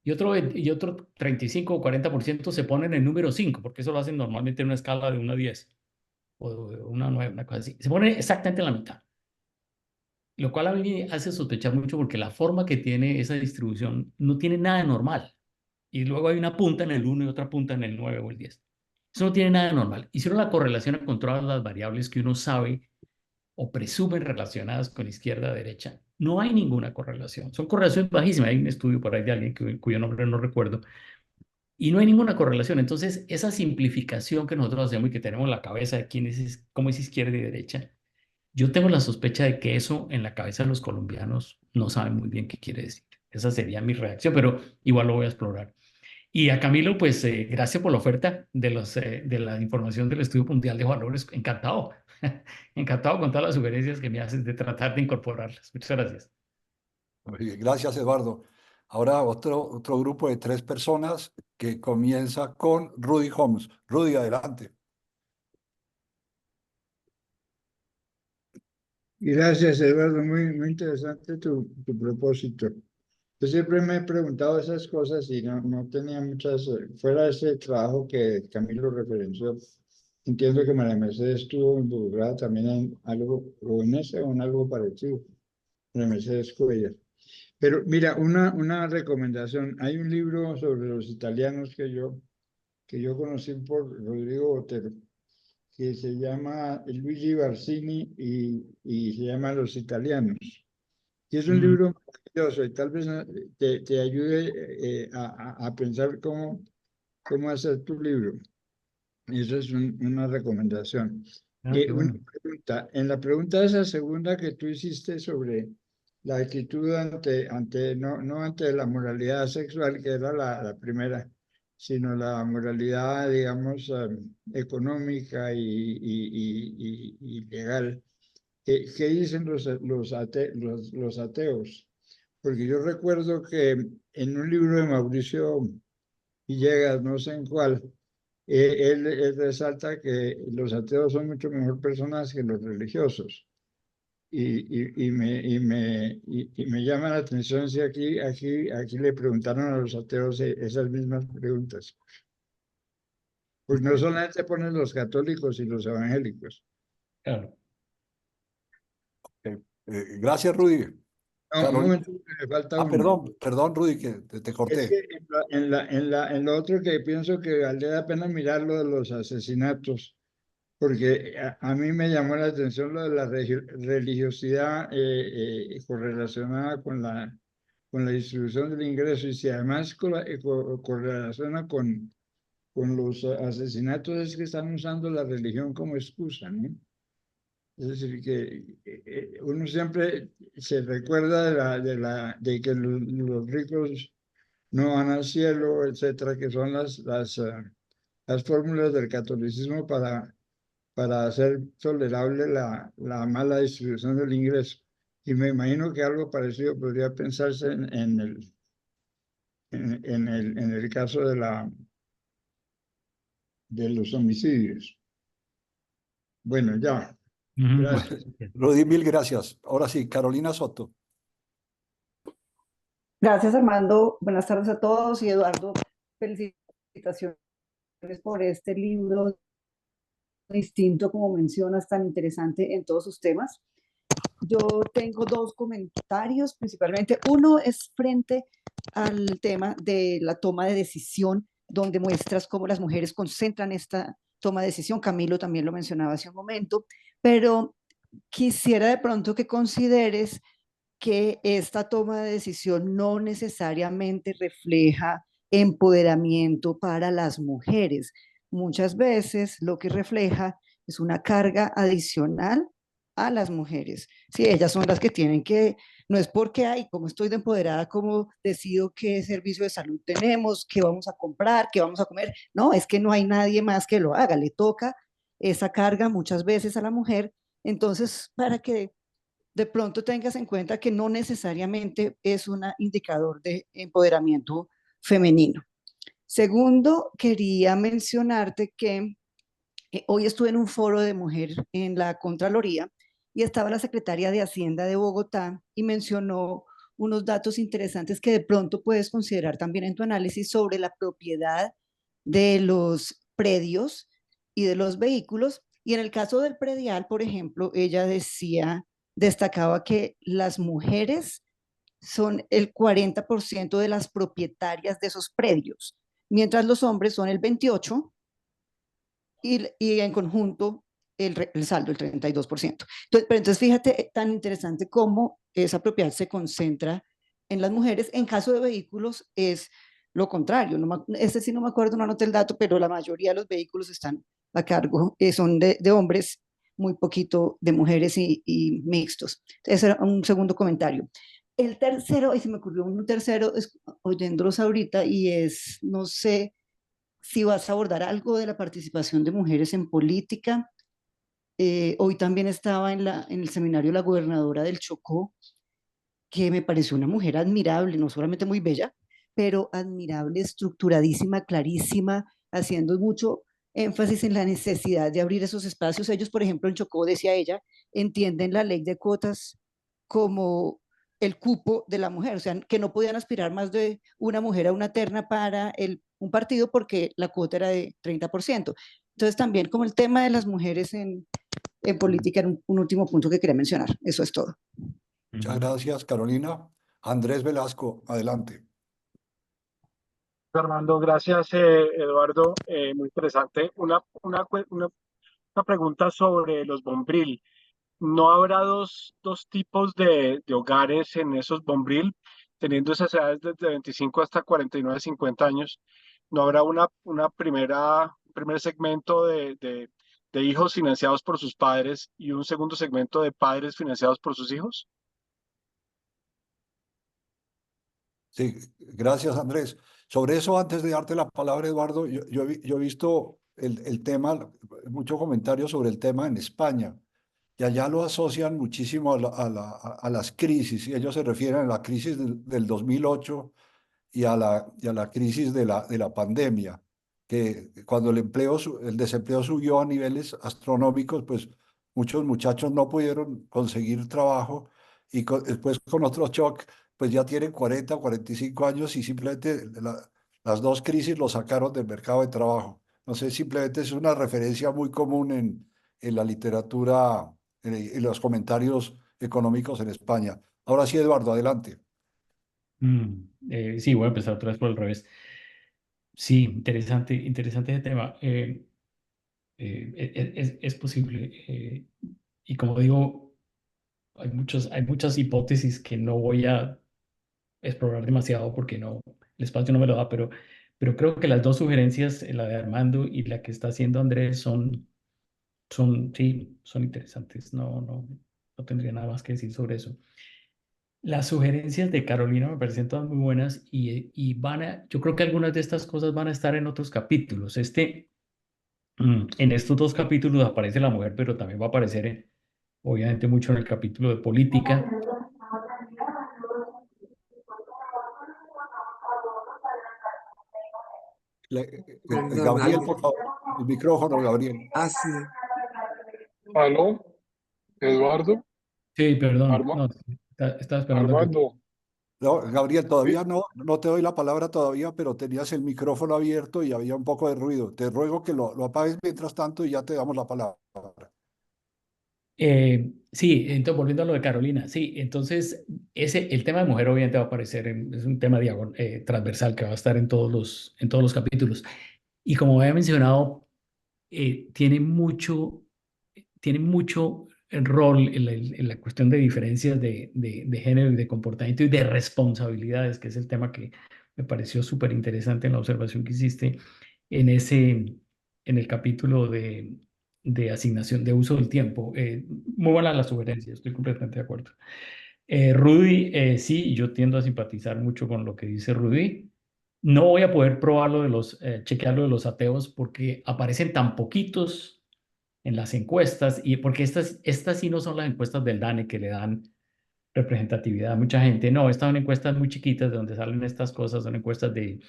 Y otro 35 o 40% se pone en el número 5, porque eso lo hacen normalmente en una escala de 1 a 10 o de 1 a 9, una cosa así. Se pone exactamente en la mitad. Lo cual a mí me hace sospechar mucho porque la forma que tiene esa distribución no tiene nada de normal. Y luego hay una punta en el 1 y otra punta en el 9 o el 10. Eso no tiene nada de normal. Hicieron la correlación con todas las variables que uno sabe o presumen relacionadas con izquierda-derecha. No hay ninguna correlación. Son correlaciones bajísimas. Hay un estudio por ahí de alguien cuyo nombre no recuerdo. Y no hay ninguna correlación. Entonces, esa simplificación que nosotros hacemos y que tenemos en la cabeza de cómo es izquierda y derecha, yo tengo la sospecha de que eso en la cabeza de los colombianos no saben muy bien qué quiere decir. Esa sería mi reacción, pero igual lo voy a explorar. Y a Camilo, pues gracias por la oferta de la información del Estudio Mundial de Valores. Encantado. Encantado con todas las sugerencias que me haces de tratar de incorporarlas. Muchas gracias. Muy bien, gracias, Eduardo. Ahora otro grupo de 3 personas que comienza con Rudy Holmes. Rudy, adelante. Gracias, Eduardo. Muy interesante tu propósito. Yo siempre me he preguntado esas cosas y no tenía muchas, fuera de ese trabajo que Camilo referenció. Entiendo que María Mercedes estuvo involucrada también en algo, o en ese o en algo parecido. María Mercedes Cuellar. Pero mira, una recomendación. Hay un libro sobre los italianos que yo conocí por Rodrigo Botero, que se llama Luigi Barzini y se llama Los Italianos. Y es un libro maravilloso y tal vez te ayude a pensar cómo hacer tu libro. Eso es una recomendación. Qué Una bueno. pregunta, en la pregunta esa segunda que tú hiciste sobre la actitud no ante la moralidad sexual, que era la primera, sino la moralidad, digamos, económica y legal. ¿Qué dicen los ateos? Porque yo recuerdo que en un libro de Mauricio Villegas, no sé en cuál, él resalta que los ateos son mucho mejor personas que los religiosos. Y me llama la atención si aquí le preguntaron a los ateos esas mismas preguntas. Pues no solamente ponen los católicos y los evangélicos. Claro. Gracias, Rudy. No, un Carolina. momento, me falta uno. Perdón, Rudy, que te Es corté. que en lo otro que pienso que vale la pena mirar lo de los asesinatos, porque a mí me llamó la atención lo de la religiosidad correlacionada con la distribución del ingreso y si además correlaciona con los asesinatos es que están usando la religión como excusa, ¿no? Es decir, que uno siempre se recuerda de que los ricos no van al cielo, etcétera, que son las fórmulas del catolicismo para hacer tolerable la mala distribución del ingreso. Y me imagino que algo parecido podría pensarse en el caso de los homicidios. Bueno, ya. Gracias. Rudy, mil gracias. Ahora sí, Carolina Soto. Gracias, Armando. Buenas tardes a todos y Eduardo, felicitaciones por este libro distinto, como mencionas, tan interesante en todos sus temas. Yo tengo dos comentarios, principalmente. Uno es frente al tema de la toma de decisión, donde muestras cómo las mujeres concentran esta toma de decisión. Camilo también lo mencionaba hace un momento, pero quisiera de pronto que consideres que esta toma de decisión no necesariamente refleja empoderamiento para las mujeres. Muchas veces lo que refleja es una carga adicional a las mujeres. Sí, ellas son las que tienen que, no es porque, ay, como estoy de empoderada, como decido qué servicio de salud tenemos, qué vamos a comprar, qué vamos a comer. No, es que no hay nadie más que lo haga, le toca esa carga muchas veces a la mujer. Entonces, para que de pronto tengas en cuenta que no necesariamente es un indicador de empoderamiento femenino. Segundo, quería mencionarte que hoy estuve en un foro de mujer en la Contraloría y estaba la secretaria de Hacienda de Bogotá y mencionó unos datos interesantes que de pronto puedes considerar también en tu análisis sobre la propiedad de los predios y de los vehículos. Y en el caso del predial, por ejemplo, ella destacaba que las mujeres son el 40% de las propietarias de esos predios, mientras los hombres son el 28% y en conjunto el saldo, el 32%. Pero entonces fíjate, tan interesante cómo esa propiedad se concentra en las mujeres. En caso de vehículos es lo contrario. Este sí no me acuerdo, no anoté el dato, pero la mayoría de los vehículos están a cargo, son de hombres, muy poquito de mujeres y mixtos. Ese era un segundo comentario. El tercero, y se me ocurrió un tercero, oyéndolos ahorita, y es, no sé si vas a abordar algo de la participación de mujeres en política. Hoy también estaba en el seminario la gobernadora del Chocó, que me pareció una mujer admirable, no solamente muy bella, pero admirable, estructuradísima, clarísima, haciendo mucho énfasis en la necesidad de abrir esos espacios. Ellos, por ejemplo, en Chocó, decía ella, entienden la ley de cuotas como el cupo de la mujer, o sea, que no podían aspirar más de una mujer a una terna para un partido porque la cuota era de 30%. Entonces también como el tema de las mujeres en política era un último punto que quería mencionar. Eso es todo. Muchas gracias, Carolina. Andrés Velasco, adelante. Armando, gracias, Eduardo. Muy interesante. Una pregunta sobre los Bombril. ¿No habrá dos tipos de hogares en esos Bombril, teniendo esas edades desde 25 hasta 49, 50 años? ¿No habrá un primer segmento de hijos financiados por sus padres y un segundo segmento de padres financiados por sus hijos? Sí, gracias, Andrés. Sobre eso, antes de darte la palabra, Eduardo, yo he visto el tema, muchos comentarios sobre el tema en España, y allá lo asocian muchísimo a las crisis, y ellos se refieren a la crisis del 2008 y a la crisis de la pandemia, que cuando el desempleo subió a niveles astronómicos, pues muchos muchachos no pudieron conseguir trabajo y después con otro shock, pues ya tienen 40, 45 años y simplemente las dos crisis los sacaron del mercado de trabajo. No sé, simplemente es una referencia muy común en la literatura, en los comentarios económicos en España. Ahora sí, Eduardo, adelante. Sí, voy a empezar otra vez por el revés. Sí, interesante, interesante ese tema. Es posible. Y como digo, hay muchas hipótesis que no voy a explorar demasiado porque no, el espacio no me lo da, pero creo que las dos sugerencias, la de Armando y la que está haciendo Andrés, sí, son interesantes. No tendría nada más que decir sobre eso. Las sugerencias de Carolina me parecen todas muy buenas y yo creo que algunas de estas cosas van a estar en otros capítulos. En estos dos capítulos aparece la mujer, pero también va a aparecer obviamente mucho en el capítulo de política. Perdón, Gabriel, por favor, el micrófono, Gabriel. sí. ¿Aló? ¿Eduardo? Sí, perdón. Arma- No, estaba esperando que... Armando, No, Gabriel, sí, todavía no te doy la palabra todavía, pero tenías el micrófono abierto y había un poco de ruido. Te ruego que lo apagues mientras tanto y ya te damos la palabra. Sí, entonces volviendo a lo de Carolina, sí, entonces el tema de mujer obviamente va a aparecer, es un tema transversal que va a estar en todos los capítulos. Y como había mencionado, tiene mucho rol en la cuestión de diferencias de género y de comportamiento y de responsabilidades, que es el tema que me pareció súper interesante en la observación que hiciste en el capítulo de asignación, de uso del tiempo. Muy buena la sugerencia, estoy completamente de acuerdo. Rudy, sí, yo tiendo a simpatizar mucho con lo que dice Rudy. No voy a poder probarlo chequear lo de los ateos porque aparecen tan poquitos en las encuestas y porque estas sí no son las encuestas del DANE que le dan representatividad a mucha gente. No, estas son encuestas muy chiquitas de donde salen estas cosas, son encuestas de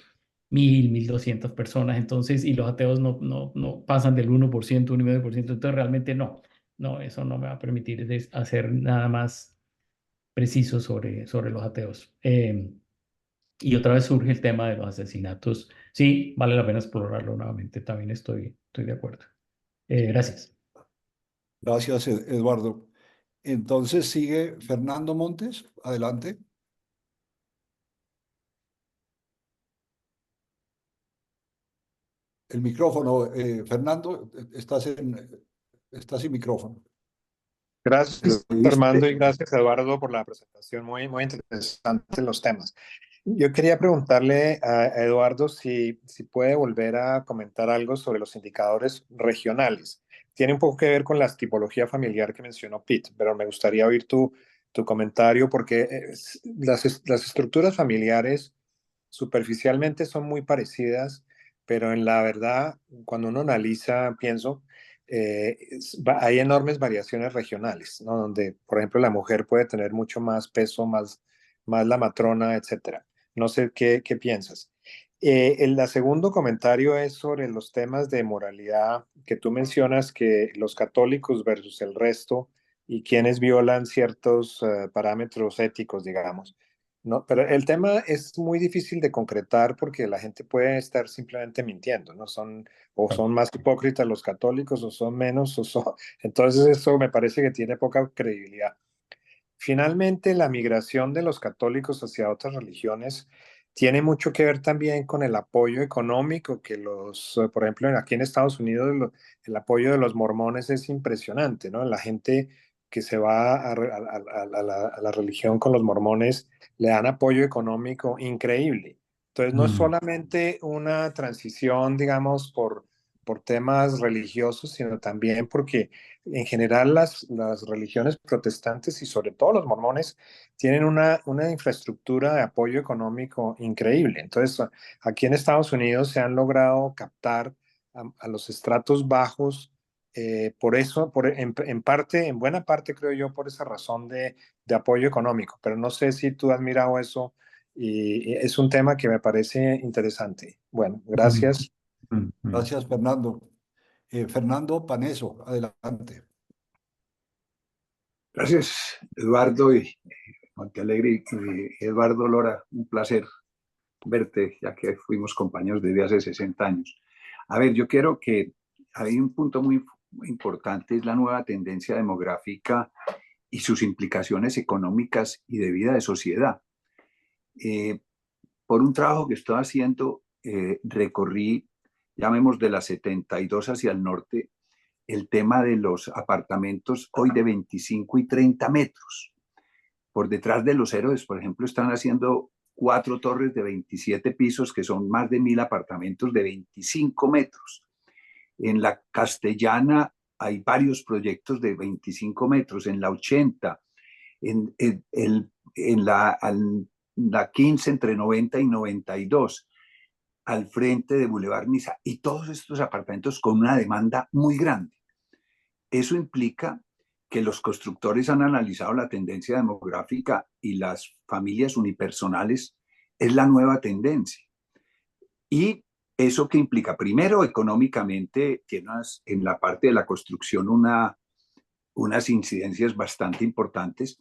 1.200 personas, entonces, y los ateos no pasan del 1%, 1,5%, entonces realmente no, eso no me va a permitir hacer nada más preciso sobre los ateos. Y otra vez surge el tema de los asesinatos. Sí, vale la pena explorarlo nuevamente, también estoy de acuerdo. Gracias. Gracias, Eduardo. Entonces sigue Fernando Montes. Adelante. El micrófono, Fernando, estás sin micrófono. Gracias, Armando, y gracias, Eduardo, por la presentación. Muy, muy interesante los temas. Yo quería preguntarle a Eduardo si puede volver a comentar algo sobre los indicadores regionales. Tiene un poco que ver con la tipología familiar que mencionó Pete, pero me gustaría oír tu comentario porque las estructuras familiares superficialmente son muy parecidas, pero en la verdad, cuando uno analiza, pienso, hay enormes variaciones regionales, ¿no? Donde, por ejemplo, la mujer puede tener mucho más peso, más la matrona, etcétera. No sé qué piensas. El segundo comentario es sobre los temas de moralidad que tú mencionas, que los católicos versus el resto y quienes violan ciertos parámetros éticos, digamos. ¿No? Pero el tema es muy difícil de concretar porque la gente puede estar simplemente mintiendo, ¿no? O son más hipócritas los católicos, o son menos, entonces eso me parece que tiene poca credibilidad. Finalmente, la migración de los católicos hacia otras religiones tiene mucho que ver también con el apoyo económico que por ejemplo, aquí en Estados Unidos, el apoyo de los mormones es impresionante, ¿no? La gente que se va a la religión con los mormones le dan apoyo económico increíble. Entonces, no es solamente una transición, digamos, por temas religiosos, sino también porque en general las religiones protestantes y sobre todo los mormones tienen una infraestructura de apoyo económico increíble. Entonces, aquí en Estados Unidos se han logrado captar a los estratos bajos, por eso, en parte, en buena parte creo yo, por esa razón de apoyo económico. Pero no sé si tú has mirado eso y es un tema que me parece interesante. Bueno, gracias. Gracias, Fernando. Fernando Paneso, adelante. Gracias, Eduardo y Montealegre y Eduardo Lora. Un placer verte, ya que fuimos compañeros desde hace 60 años. A ver, yo quiero que hay un punto muy importante, es la nueva tendencia demográfica y sus implicaciones económicas y de vida de sociedad. Por un trabajo que estoy haciendo, recorrí, llamemos de la 72 hacia el norte, el tema de los apartamentos hoy de 25 y 30 metros. Por detrás de los héroes, por ejemplo, están haciendo 4 torres de 27 pisos, que son más de 1000 apartamentos de 25 metros. En la Castellana hay varios proyectos de 25 metros, en la 80, en la 15 entre 90 y 92, al frente de Boulevard Niza, y todos estos apartamentos con una demanda muy grande. Eso implica que los constructores han analizado la tendencia demográfica y las familias unipersonales es la nueva tendencia. Y eso que implica, primero, económicamente, tienes en la parte de la construcción unas incidencias bastante importantes.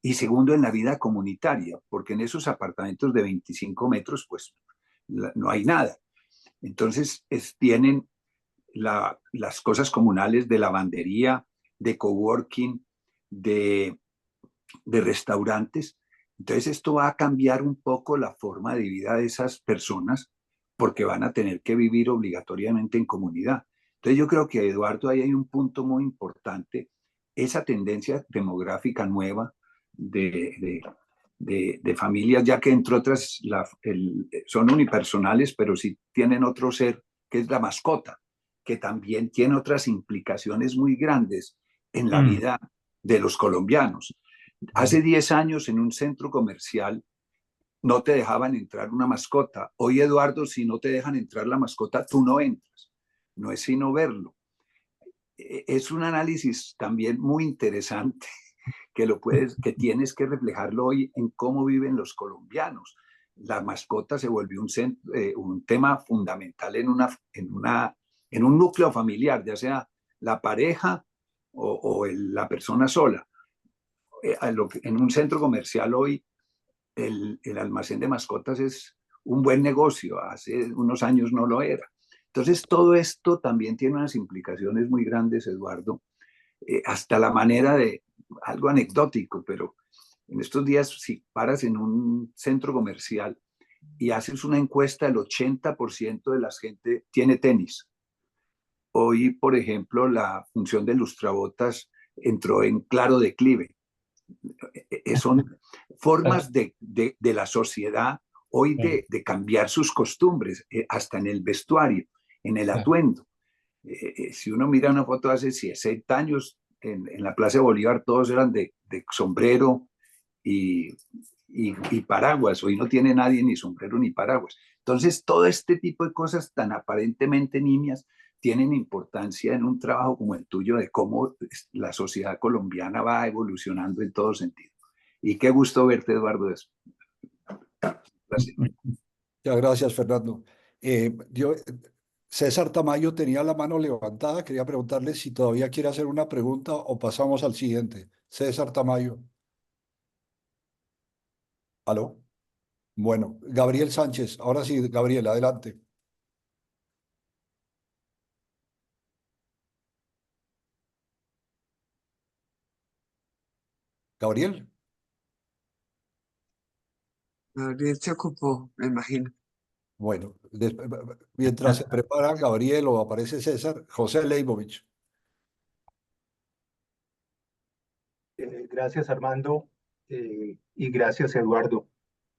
Y segundo, en la vida comunitaria, porque en esos apartamentos de 25 metros, pues no hay nada. Entonces, tienen las cosas comunales de lavandería, de coworking, de restaurantes. Entonces, esto va a cambiar un poco la forma de vida de esas personas porque van a tener que vivir obligatoriamente en comunidad. Entonces, yo creo que, Eduardo, ahí hay un punto muy importante, esa tendencia demográfica nueva de familias, ya que entre otras son unipersonales, pero sí tienen otro ser, que es la mascota, que también tiene otras implicaciones muy grandes en la vida de los colombianos. Hace 10 años en un centro comercial no te dejaban entrar una mascota. Hoy, Eduardo, si no te dejan entrar la mascota, tú no entras. No es sino verlo. Es un análisis también muy interesante que tienes que reflejarlo hoy en cómo viven los colombianos. La mascota se volvió un tema fundamental en un núcleo familiar, ya sea la pareja o la persona sola. En un centro comercial hoy, el almacén de mascotas es un buen negocio. Hace unos años no lo era. Entonces, todo esto también tiene unas implicaciones muy grandes, Eduardo, hasta la manera de, algo anecdótico, pero en estos días, si paras en un centro comercial y haces una encuesta, el 80% de la gente tiene tenis. Hoy, por ejemplo, la función de lustrabotas entró en claro declive. Son formas de la sociedad hoy de cambiar sus costumbres, hasta en el vestuario, en el atuendo. Si uno mira una foto de hace 60 años, en la Plaza de Bolívar todos eran de sombrero y paraguas. Hoy no tiene nadie ni sombrero ni paraguas. Entonces, todo este tipo de cosas tan aparentemente nimias tienen importancia en un trabajo como el tuyo de cómo la sociedad colombiana va evolucionando en todo sentido. Y qué gusto verte, Eduardo. Gracias. Muchas gracias, Fernando. César Tamayo tenía la mano levantada. Quería preguntarle si todavía quiere hacer una pregunta o pasamos al siguiente. César Tamayo. ¿Aló? Bueno, Gabriel Sánchez. Ahora sí, Gabriel, adelante. Gabriel. Gabriel se ocupó, me imagino. Bueno, mientras se prepara Gabriel o aparece César, José Leibovich. Gracias, Armando, y gracias, Eduardo.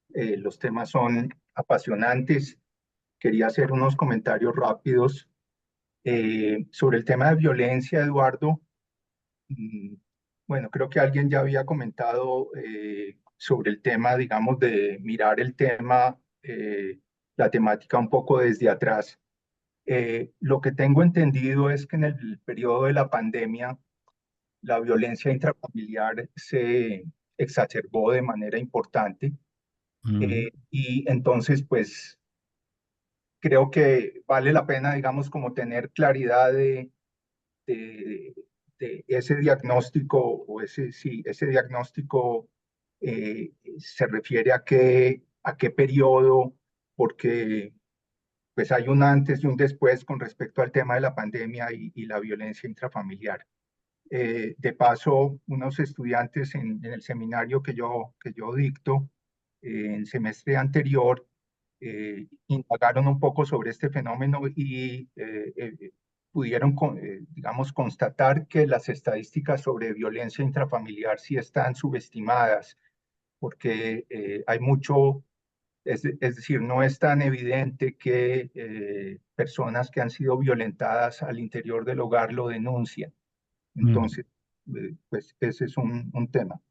Los temas son apasionantes. Quería hacer unos comentarios rápidos sobre el tema de violencia, Eduardo. Mm, Bueno, creo que alguien ya había comentado sobre el tema, digamos, de mirar el tema, la temática un poco desde atrás. Lo que tengo entendido es que en el periodo de la pandemia, la violencia intrafamiliar se exacerbó de manera importante. Y entonces, pues, creo que vale la pena, digamos, como tener claridad de, de ese diagnóstico, o sí, ese diagnóstico se refiere a qué periodo, porque pues hay un antes y un después con respecto al tema de la pandemia y la violencia intrafamiliar. De paso, unos estudiantes en el seminario que yo dicto en semestre anterior indagaron un poco sobre este fenómeno y pudieron, digamos, constatar que las estadísticas sobre violencia intrafamiliar sí están subestimadas, porque hay mucho, es decir, no es tan evidente que personas que han sido violentadas al interior del hogar lo denuncian. Entonces, pues ese es un tema.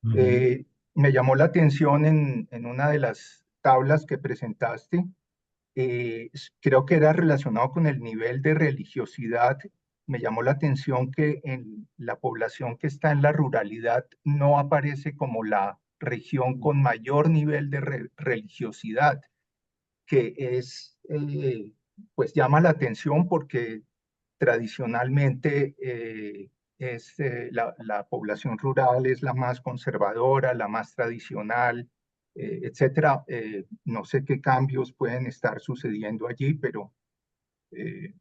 Me llamó la atención en una de las tablas que presentaste, creo que era relacionado con el nivel de religiosidad. Me llamó la atención que en la población que está en la ruralidad no aparece como la región con mayor nivel de religiosidad, que es, pues llama la atención porque tradicionalmente la población rural es la más conservadora, la más tradicional, etcétera. No sé qué cambios pueden estar sucediendo allí, pero eh,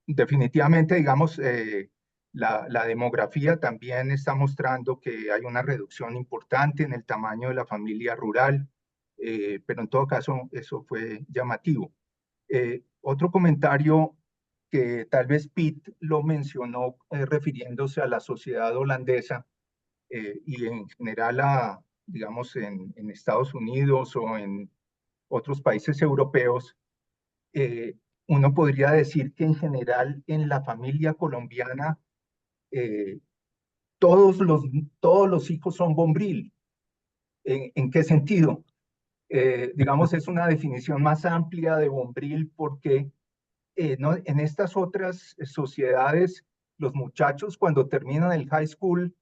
definitivamente, digamos, la demografía también está mostrando que hay una reducción importante en el tamaño de la familia rural, pero en todo caso eso fue llamativo. Otro comentario que tal vez Pitt lo mencionó refiriéndose a la sociedad holandesa y en general digamos, en Estados Unidos o en otros países europeos, uno podría decir que en general en la familia colombiana eh, todos los hijos son bombril. En qué sentido? Digamos, es una definición más amplia de bombril porque no, en estas otras sociedades, los muchachos cuando terminan el high school,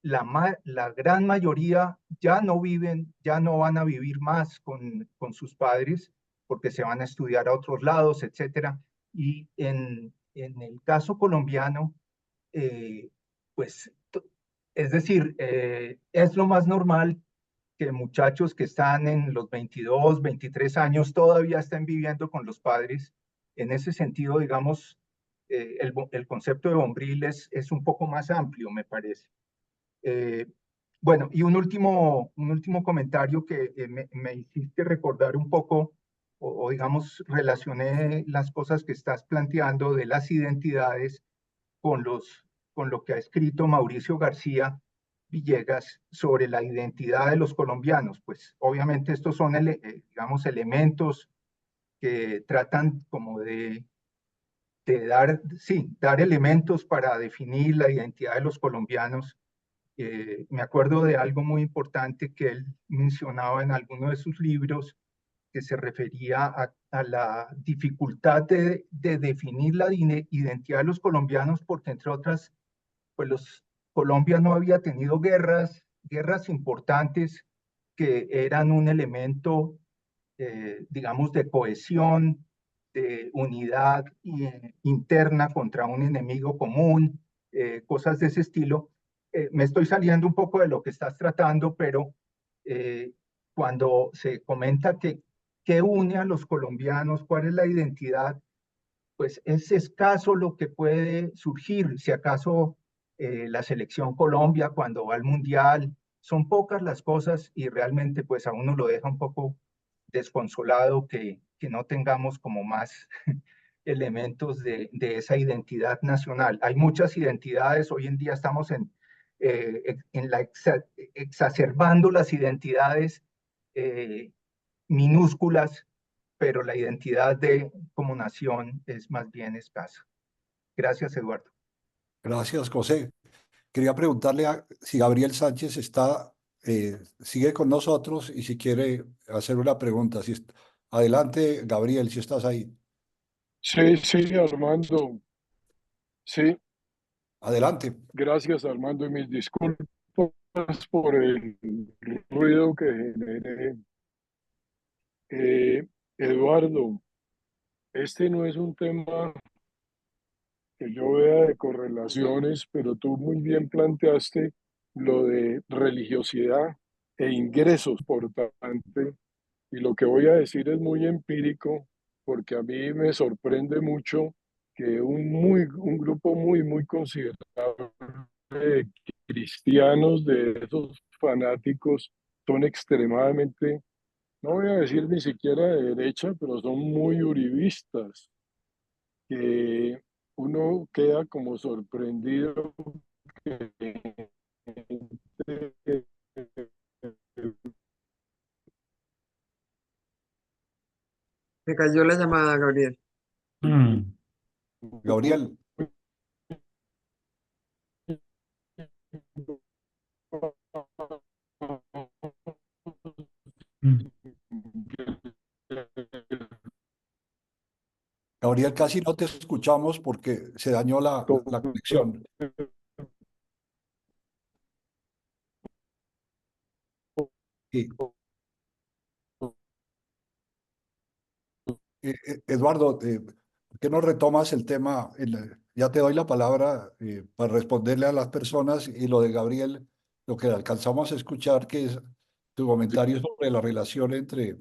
la gran mayoría ya no viven, ya no van a vivir más con sus padres porque se van a estudiar a otros lados, etcétera. Y en el caso colombiano, eh, pues, es decir, es lo más normal que muchachos que están en los 22, 23 años todavía estén viviendo con los padres. En ese sentido, digamos, el concepto de bombril es un poco más amplio, me parece. Bueno, y un último comentario que me hiciste recordar un poco, o digamos, relacioné las cosas que estás planteando de las identidades con con lo que ha escrito Mauricio García Villegas sobre la identidad de los colombianos. Pues obviamente estos son, digamos, elementos que tratan como de dar, sí, dar elementos para definir la identidad de los colombianos. Me acuerdo de algo muy importante que él mencionaba en alguno de sus libros, que se refería a la dificultad de definir la identidad de los colombianos, porque entre otras, pues Colombia no había tenido guerras importantes que eran un elemento, digamos, de cohesión de unidad interna contra un enemigo común, cosas de ese estilo. Me estoy saliendo un poco de lo que estás tratando, pero cuando se comenta que qué une a los colombianos, cuál es la identidad, pues es escaso lo que puede surgir. Si acaso la selección Colombia cuando va al Mundial, son pocas las cosas y realmente pues a uno lo deja un poco desconsolado que no tengamos como más elementos de esa identidad nacional. Hay muchas identidades, hoy en día estamos exacerbando las identidades minúsculas, pero la identidad como nación es más bien escasa. Gracias, Eduardo. Gracias, José. Quería preguntarle si Gabriel Sánchez sigue con nosotros y si quiere hacer una pregunta. Adelante, Gabriel, si estás ahí. Sí, sí, Armando. Sí, Adelante. gracias, Armando, y mis disculpas por el ruido que generé. Eduardo, este no es un tema que yo vea de correlaciones, pero tú muy bien planteaste lo de religiosidad e ingresos por tanto, y lo que voy a decir es muy empírico, porque a mí me sorprende mucho que un grupo muy considerable de cristianos, de esos fanáticos, son extremadamente, no voy a decir ni siquiera de derecha, pero son muy uribistas, que uno queda como sorprendido que Me cayó la llamada, Gabriel. Gabriel. Gabriel, casi no te escuchamos porque se dañó la conexión. Sí. Eduardo, ¿por qué no retomas el tema? Ya te doy la palabra para responderle a las personas y lo de Gabriel, lo que alcanzamos a escuchar, que es tu comentario sobre la relación entre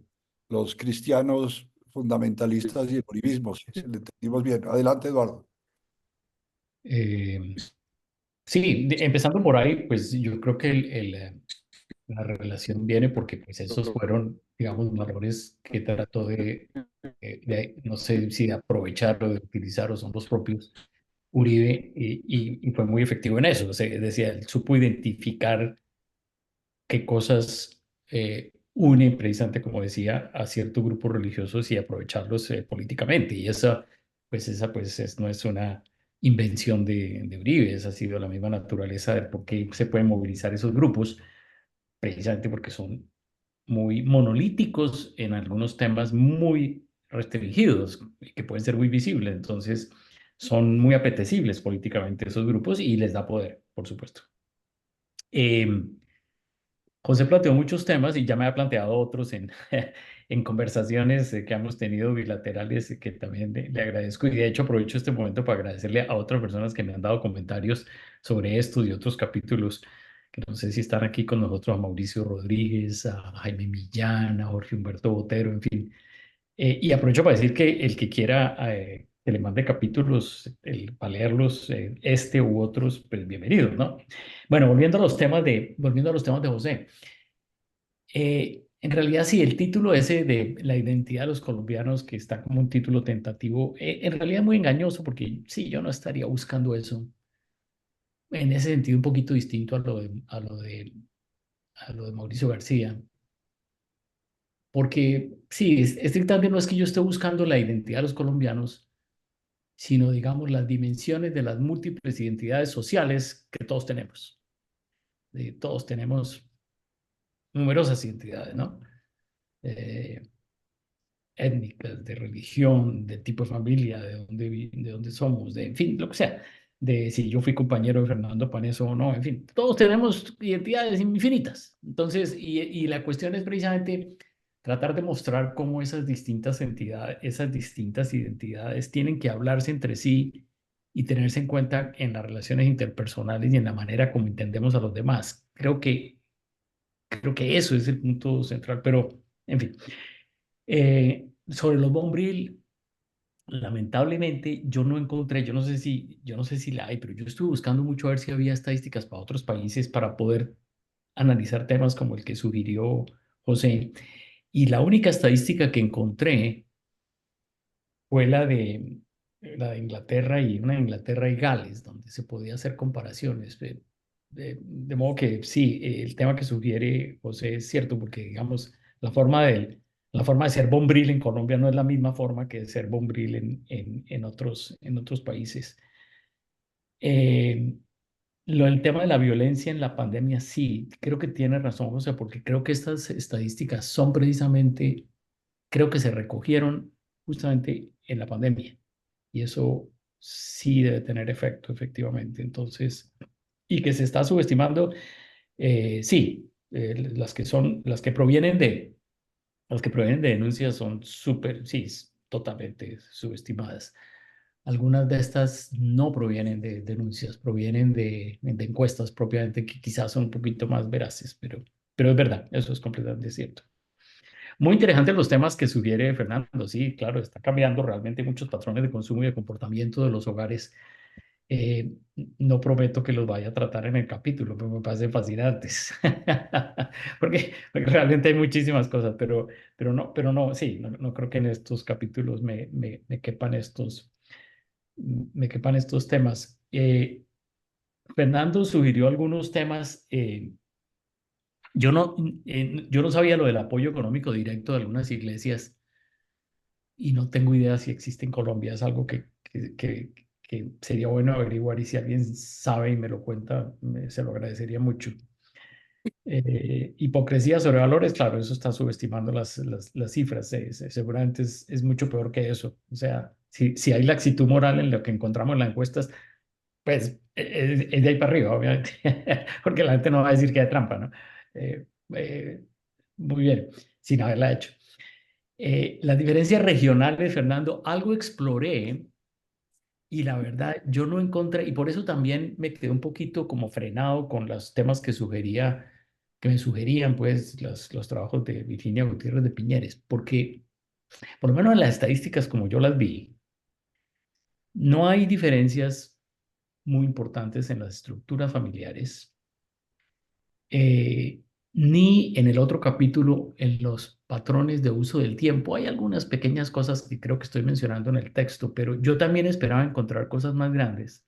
los cristianos fundamentalistas y el uribismo, si le entendimos bien. Adelante, Eduardo. Sí, empezando por ahí, pues yo creo que la relación viene porque pues esos fueron, digamos, valores que trató no sé si de aprovechar o de utilizar o son los propios Uribe y fue muy efectivo en eso. O sea, decía, él supo identificar qué cosas unen precisamente, como decía, a ciertos grupos religiosos y aprovecharlos políticamente. Y esa pues no es una invención de Uribe, esa ha sido la misma naturaleza de por qué se pueden movilizar esos grupos, precisamente porque son muy monolíticos en algunos temas muy restringidos y que pueden ser muy visibles. Entonces, son muy apetecibles políticamente esos grupos y les da poder, por supuesto. José planteó muchos temas y ya me ha planteado otros en conversaciones que hemos tenido bilaterales que también le agradezco. Y de hecho aprovecho este momento para agradecerle a otras personas que me han dado comentarios sobre estos y otros capítulos, que no sé si están aquí con nosotros, a Mauricio Rodríguez, a Jaime Millán, a Jorge Humberto Botero, en fin. Y aprovecho para decir que el que quiera que le mande capítulos para leerlos, este u otros, pues bienvenidos, ¿no? Bueno, volviendo a los temas de José. En realidad, sí, el título ese de la identidad de los colombianos, que está como un título tentativo, en realidad es muy engañoso porque sí, yo no estaría buscando eso. En ese sentido, un poquito distinto a lo de Mauricio García. Porque sí, estrictamente no es que yo esté buscando la identidad de los colombianos, sino, digamos, las dimensiones de las múltiples identidades sociales que todos tenemos. Todos tenemos numerosas identidades, ¿no? Étnicas, de religión, de tipo de familia, de dónde somos, en fin, lo que sea. De si yo fui compañero de Fernando Paneso o no, en fin, todos tenemos identidades infinitas. Entonces, y la cuestión es precisamente tratar de mostrar cómo esas distintas entidades, esas distintas identidades tienen que hablarse entre sí y tenerse en cuenta en las relaciones interpersonales y en la manera como entendemos a los demás. Creo que eso es el punto central, pero en fin. Sobre los Bombril, lamentablemente yo no encontré, yo no sé si la hay, pero yo estuve buscando mucho a ver si había estadísticas para otros países para poder analizar temas como el que sugirió José. Y la única estadística que encontré fue la de Inglaterra y una de Inglaterra y Gales, donde se podía hacer comparaciones. De modo que sí, el tema que sugiere José es cierto, porque digamos, la forma de ser bombril en Colombia no es la misma forma que de ser bombril en otros países. El tema de la violencia en la pandemia, sí, creo que tiene razón, José, porque creo que estas estadísticas son precisamente, creo que se recogieron justamente en la pandemia. Y eso sí debe tener efecto, efectivamente. Entonces, y que se está subestimando, sí, las que provienen de denuncias son súper, sí, totalmente subestimadas. Algunas de estas no provienen de denuncias, provienen de encuestas propiamente que quizás son un poquito más veraces, pero es verdad, eso es completamente cierto. Muy interesantes los temas que sugiere Fernando. Sí, claro, está cambiando realmente muchos patrones de consumo y de comportamiento de los hogares. Eh, no prometo que los vaya a tratar en el capítulo, pero me parecen fascinantes. Porque realmente hay muchísimas cosas, pero no, sí, no creo que en estos capítulos me quepan estos temas. Fernando sugirió algunos temas. Yo no sabía lo del apoyo económico directo de algunas iglesias y no tengo idea si existe en Colombia. Es algo que sería bueno averiguar y si alguien sabe y me lo cuenta, se lo agradecería mucho. Hipocresía sobre valores, claro, eso está subestimando las cifras. Seguramente es mucho peor que eso. O sea, si hay laxitud moral en lo que encontramos en las encuestas, pues es de ahí para arriba, obviamente, porque la gente no va a decir que hay trampa, ¿no? Eh, eh, Muy bien, sin haberla hecho. Las diferencias regionales, Fernando, algo exploré y la verdad yo no encontré, y por eso también me quedé un poquito como frenado con los temas que me sugerían pues los trabajos de Virginia Gutiérrez de Piñeres, porque por lo menos en las estadísticas como yo las vi, no hay diferencias muy importantes en las estructuras familiares, eh, ni en el otro capítulo en los patrones de uso del tiempo. Hay algunas pequeñas cosas que creo que estoy mencionando en el texto, pero yo también esperaba encontrar cosas más grandes.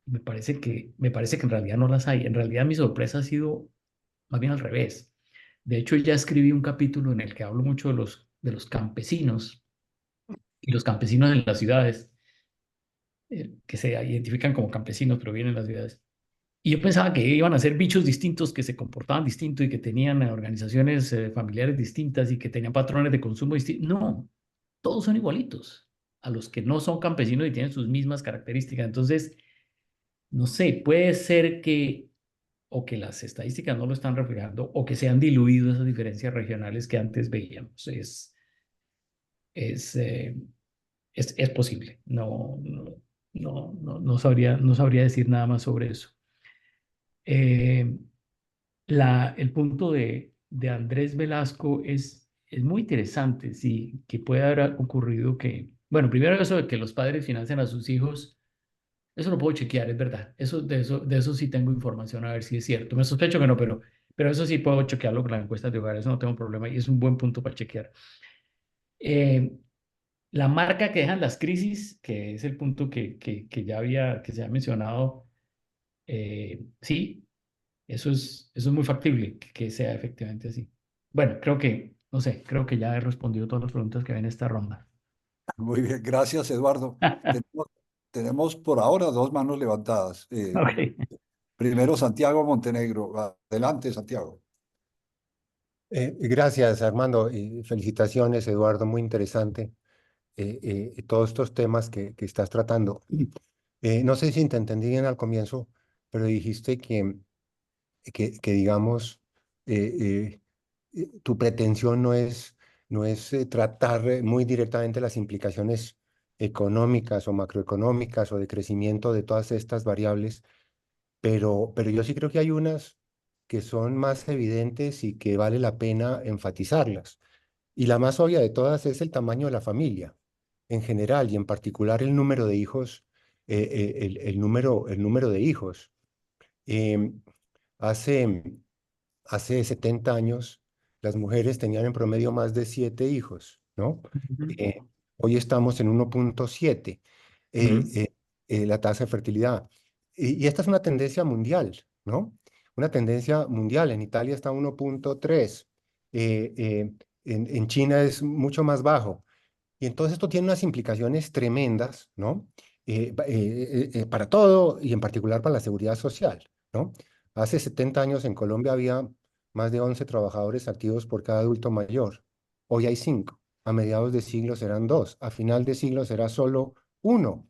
Me parece que en realidad no las hay. En realidad mi sorpresa ha sido más bien al revés. De hecho, ya escribí un capítulo en el que hablo mucho de los campesinos y los campesinos en las ciudades, que se identifican como campesinos, pero vienen en las ciudades. Y yo pensaba que iban a ser bichos distintos, que se comportaban distinto y que tenían organizaciones familiares distintas y que tenían patrones de consumo distintos. No, todos son igualitos a los que no son campesinos y tienen sus mismas características. Entonces, no sé, puede ser que o que las estadísticas no lo están reflejando o que se han diluido esas diferencias regionales que antes veíamos. Es, eh, es posible. No sabría decir nada más sobre eso. Eh, el punto de Andrés Velasco es muy interesante, sí, que puede haber ocurrido que, bueno, primero eso de que los padres financian a sus hijos, eso lo puedo chequear, es verdad. De eso sí tengo información, a ver si es cierto. Me sospecho que no, pero eso sí puedo chequearlo con las encuestas de hogar, eso no tengo problema y es un buen punto para chequear. Eh, la marca que dejan las crisis, que es el punto que se ha mencionado, sí, eso es muy factible que sea efectivamente así. Bueno, no sé, creo que ya he respondido todas las preguntas que ven en esta ronda. Muy bien, gracias, Eduardo. Tenemos por ahora dos manos levantadas. Ok. Primero, Santiago Montenegro. Adelante, Santiago. Gracias, Armando, y felicitaciones, Eduardo, muy interesante todos estos temas que estás tratando. No sé si te entendí bien al comienzo, pero dijiste que digamos, tu pretensión no es tratar muy directamente las implicaciones económicas o macroeconómicas o de crecimiento de todas estas variables, pero yo sí creo que hay unas que son más evidentes y que vale la pena enfatizarlas. Y la más obvia de todas es el tamaño de la familia en general y en particular el número de hijos, el número de hijos. Em, hace, hace 70 años las mujeres tenían en promedio más de 7 hijos, ¿no? Hoy estamos en 1.7 la tasa de fertilidad. Y esta es una tendencia mundial, ¿no? Una tendencia mundial. En Italia está 1.3. En China es mucho más bajo. Y entonces esto tiene unas implicaciones tremendas, ¿no? Para todo y en particular para la seguridad social, ¿no? Hace 70 años en Colombia había más de 11 trabajadores activos por cada adulto mayor. Hoy hay 5. A mediados de siglo serán 2. A final de siglo será solo 1.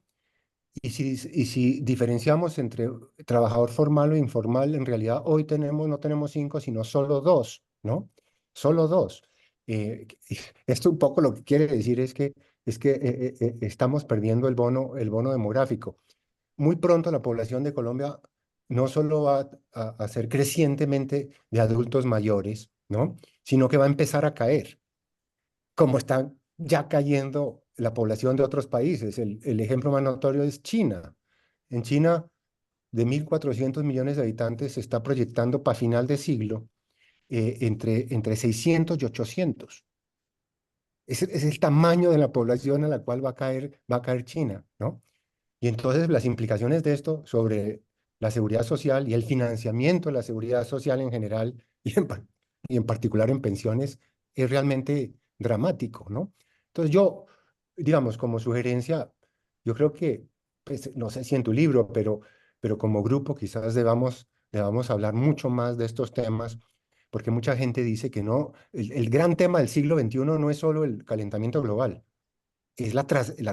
Y si diferenciamos entre trabajador formal o informal, en realidad hoy no tenemos 5, sino solo 2, ¿no? Solo 2. Esto un poco lo que quiere decir es que estamos perdiendo el bono demográfico. Muy pronto la población de Colombia no solo va a ser crecientemente de adultos mayores, ¿no? Sino que va a empezar a caer, como está ya cayendo la población de otros países. El ejemplo más notorio es China. En China, de 1.400 millones de habitantes, se está proyectando para final de siglo entre 600 y 800. Es el tamaño de la población a la cual va a caer China, ¿no? Y entonces las implicaciones de esto sobre la seguridad social y el financiamiento de la seguridad social en general y en particular en pensiones es realmente dramático, ¿no? Entonces yo, digamos, como sugerencia, yo creo que, pues, no sé si en tu libro, pero como grupo quizás debamos hablar mucho más de estos temas, porque mucha gente dice que no, el gran tema del siglo XXI no es solo el calentamiento global, es la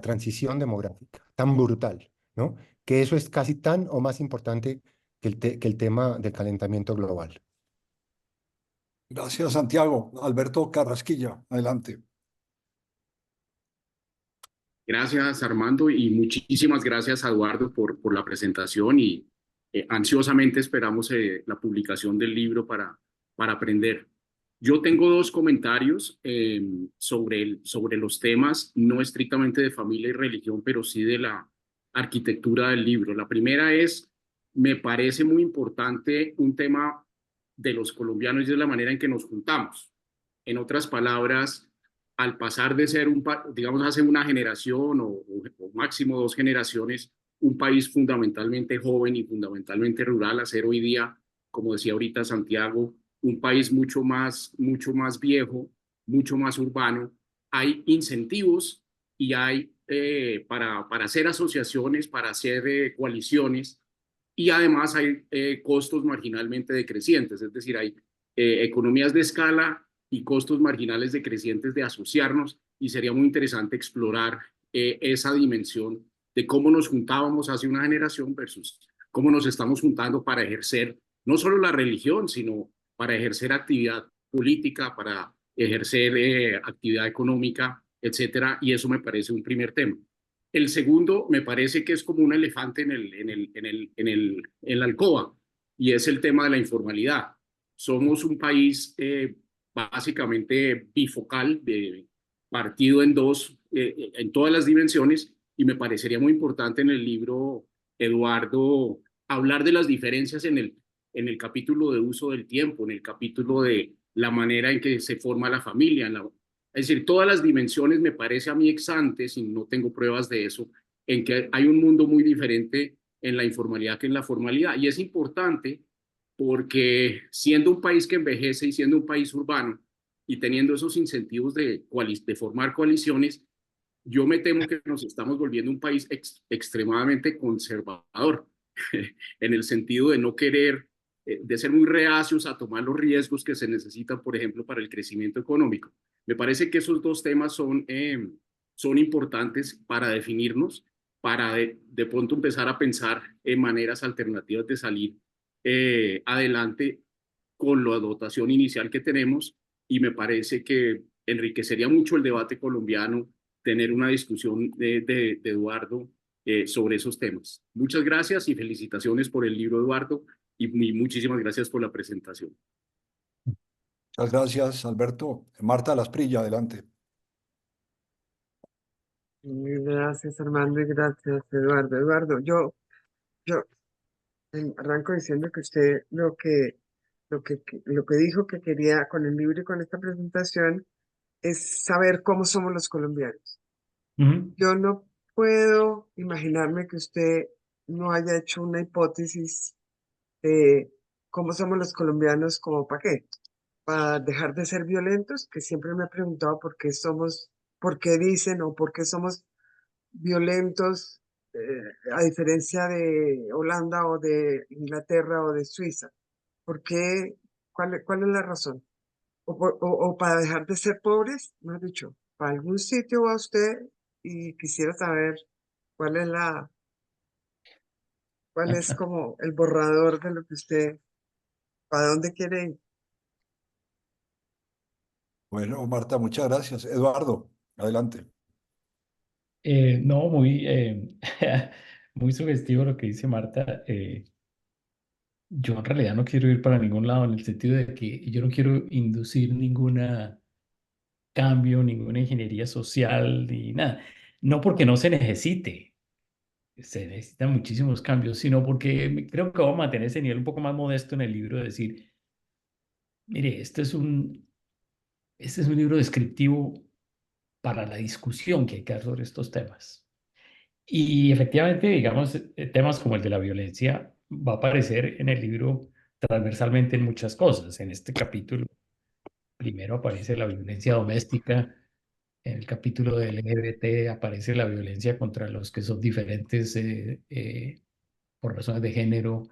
transición demográfica, tan brutal, ¿no? Que eso es casi tan o más importante que el tema del calentamiento global. Gracias, Santiago. Alberto Carrasquilla, adelante. Gracias, Armando, y muchísimas gracias a Eduardo por la presentación y ansiosamente esperamos la publicación del libro para aprender. Yo tengo dos comentarios sobre los temas, no estrictamente de familia y religión, pero sí de la arquitectura del libro. La primera es, me parece muy importante un tema de los colombianos y de la manera en que nos juntamos. En otras palabras, al pasar de ser, digamos, hace una generación o máximo 2 generaciones, un país fundamentalmente joven y fundamentalmente rural, a ser hoy día, como decía ahorita Santiago, un país mucho más viejo, mucho más urbano, hay incentivos y hay para hacer asociaciones, para hacer coaliciones, y además hay costos marginalmente decrecientes, es decir, hay economías de escala y costos marginales decrecientes de asociarnos, y sería muy interesante explorar esa dimensión de cómo nos juntábamos hace una generación versus cómo nos estamos juntando para ejercer no solo la religión, sino para ejercer actividad política, para ejercer actividad económica, etcétera, y eso me parece un primer tema. El segundo me parece que es como un elefante en la alcoba, y es el tema de la informalidad. Somos un país básicamente bifocal, partido en dos, en todas las dimensiones, y me parecería muy importante en el libro, Eduardo, hablar de las diferencias en el capítulo de uso del tiempo, en el capítulo de la manera en que se forma la familia, es decir, todas las dimensiones me parece a mí ex ante, y no tengo pruebas de eso, en que hay un mundo muy diferente en la informalidad que en la formalidad, y es importante porque siendo un país que envejece y siendo un país urbano y teniendo esos incentivos de formar coaliciones, yo me temo que nos estamos volviendo un país extremadamente conservador, en el sentido de no querer, de ser muy reacios a tomar los riesgos que se necesitan, por ejemplo, para el crecimiento económico. Me parece que esos dos temas son importantes para definirnos, para de pronto empezar a pensar en maneras alternativas de salir adelante con la dotación inicial que tenemos y me parece que enriquecería mucho el debate colombiano tener una discusión de Eduardo sobre esos temas. Muchas gracias y felicitaciones por el libro, Eduardo, y muchísimas gracias por la presentación. Muchas gracias, Alberto. Marta Lasprilla, adelante. Gracias, Armando, y gracias, Eduardo. Eduardo, yo arranco diciendo que usted lo que dijo que quería con el libro y con esta presentación es saber cómo somos los colombianos. Yo no puedo imaginarme que usted no haya hecho una hipótesis de cómo somos los colombianos, como para qué, para dejar de ser violentos, que siempre me he preguntado por qué dicen o por qué somos violentos, a diferencia de Holanda o de Inglaterra o de Suiza. ¿Por qué? ¿Cuál es la razón? O para dejar de ser pobres, mejor dicho, para algún sitio va usted y quisiera saber cuál es cuál es como el borrador de lo que usted, para dónde quiere ir. Bueno, Marta, muchas gracias. Eduardo, adelante. No, muy, muy sugestivo lo que dice Marta. Yo en realidad no quiero ir para ningún lado en el sentido de que yo no quiero inducir ningún cambio, ninguna ingeniería social, ni nada. No porque no se necesite, se necesitan muchísimos cambios, sino porque creo que vamos a mantener ese nivel un poco más modesto en el libro, de decir, mire, este es un libro descriptivo para la discusión que hay que dar sobre estos temas. Y efectivamente, digamos, temas como el de la violencia va a aparecer en el libro transversalmente en muchas cosas. En este capítulo, primero aparece la violencia doméstica, en el capítulo del LGBT aparece la violencia contra los que son diferentes por razones de género.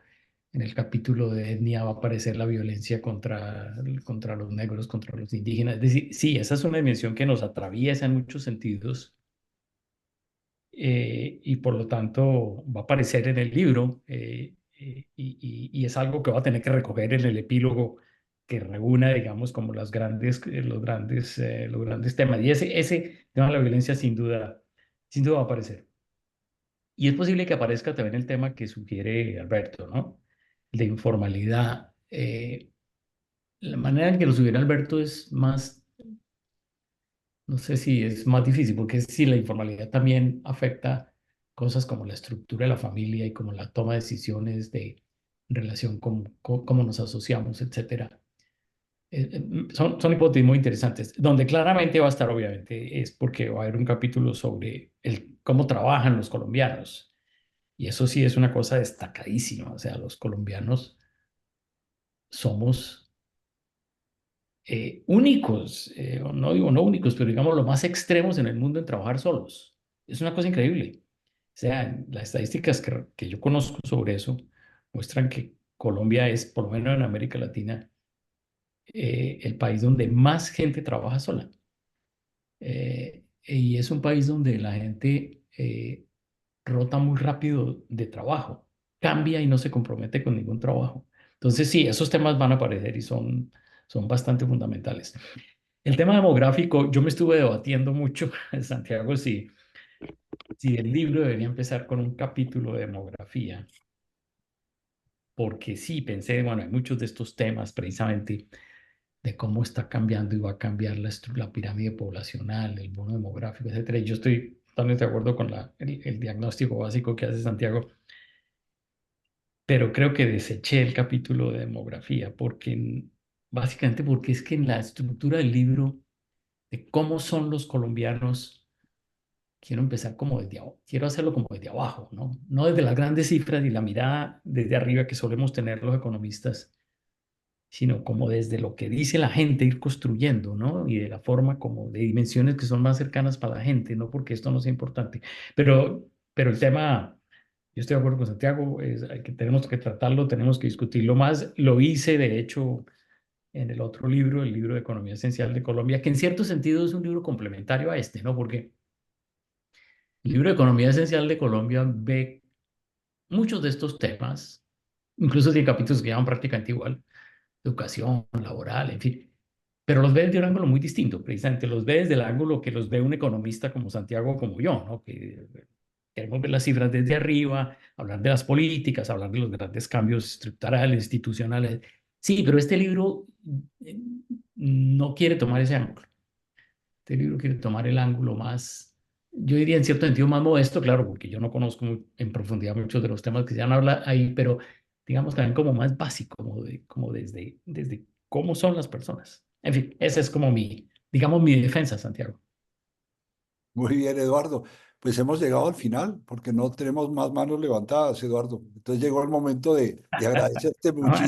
En el capítulo de etnia va a aparecer la violencia contra los negros, contra los indígenas. Es decir, sí, esa es una dimensión que nos atraviesa en muchos sentidos y por lo tanto va a aparecer en el libro y es algo que va a tener que recoger en el epílogo que reúna, digamos, como los grandes temas. Y ese tema de la violencia sin duda va a aparecer. Y es posible que aparezca también el tema que sugiere Alberto, ¿no? De informalidad. La manera en que lo sugiere Alberto es más, no sé si es más difícil, porque si la informalidad también afecta cosas como la estructura de la familia y como la toma de decisiones de relación con cómo nos asociamos, etcétera. Son hipótesis muy interesantes, donde claramente va a estar, obviamente, es porque va a haber un capítulo sobre cómo trabajan los colombianos. Y eso sí es una cosa destacadísima. O sea, los colombianos somos únicos, o no digo no únicos, pero digamos los más extremos en el mundo en trabajar solos. Es una cosa increíble. O sea, las estadísticas que yo conozco sobre eso muestran que Colombia es, por lo menos en América Latina, el país donde más gente trabaja sola. Y es un país donde la gente rota muy rápido de trabajo, cambia y no se compromete con ningún trabajo. Entonces, sí, esos temas van a aparecer y son bastante fundamentales. El tema demográfico, yo me estuve debatiendo mucho, Santiago, si el libro debería empezar con un capítulo de demografía, porque sí, pensé, bueno, hay muchos de estos temas precisamente de cómo está cambiando y va a cambiar la pirámide poblacional, el bono demográfico, etcétera. Y yo estoy totalmente de acuerdo con el diagnóstico básico que hace Santiago, pero creo que deseché el capítulo de demografía, básicamente porque es que en la estructura del libro de cómo son los colombianos, quiero empezar como quiero hacerlo como desde abajo, ¿no? No desde las grandes cifras y la mirada desde arriba que solemos tener los economistas, sino como desde lo que dice la gente, ir construyendo, ¿no? Y de la forma como de dimensiones que son más cercanas para la gente, no porque esto no sea importante. Pero el tema, yo estoy de acuerdo con Santiago, tenemos que tratarlo, tenemos que discutirlo más. Lo hice, de hecho, en el otro libro, el libro de Economía Esencial de Colombia, que en cierto sentido es un libro complementario a este, ¿no? Porque el libro de Economía Esencial de Colombia ve muchos de estos temas, incluso tiene capítulos que llaman prácticamente igual, educación, laboral, en fin. pero los ve desde un ángulo muy distinto, precisamente los ve desde el ángulo que los ve un economista como Santiago, como yo, ¿no? Que queremos ver las cifras desde arriba, hablar de las políticas, hablar de los grandes cambios estructurales, institucionales. Sí, pero este libro no quiere tomar ese ángulo. Este libro quiere tomar el ángulo más, yo diría en cierto sentido más modesto, claro, porque yo no conozco en profundidad muchos de los temas que se han hablado ahí, pero digamos también como más básico, como desde cómo son las personas. En fin, esa es como digamos, mi defensa, Santiago. Muy bien, Eduardo. Pues hemos llegado al final porque no tenemos más manos levantadas, Eduardo. Entonces llegó el momento de agradecerte muchísimo.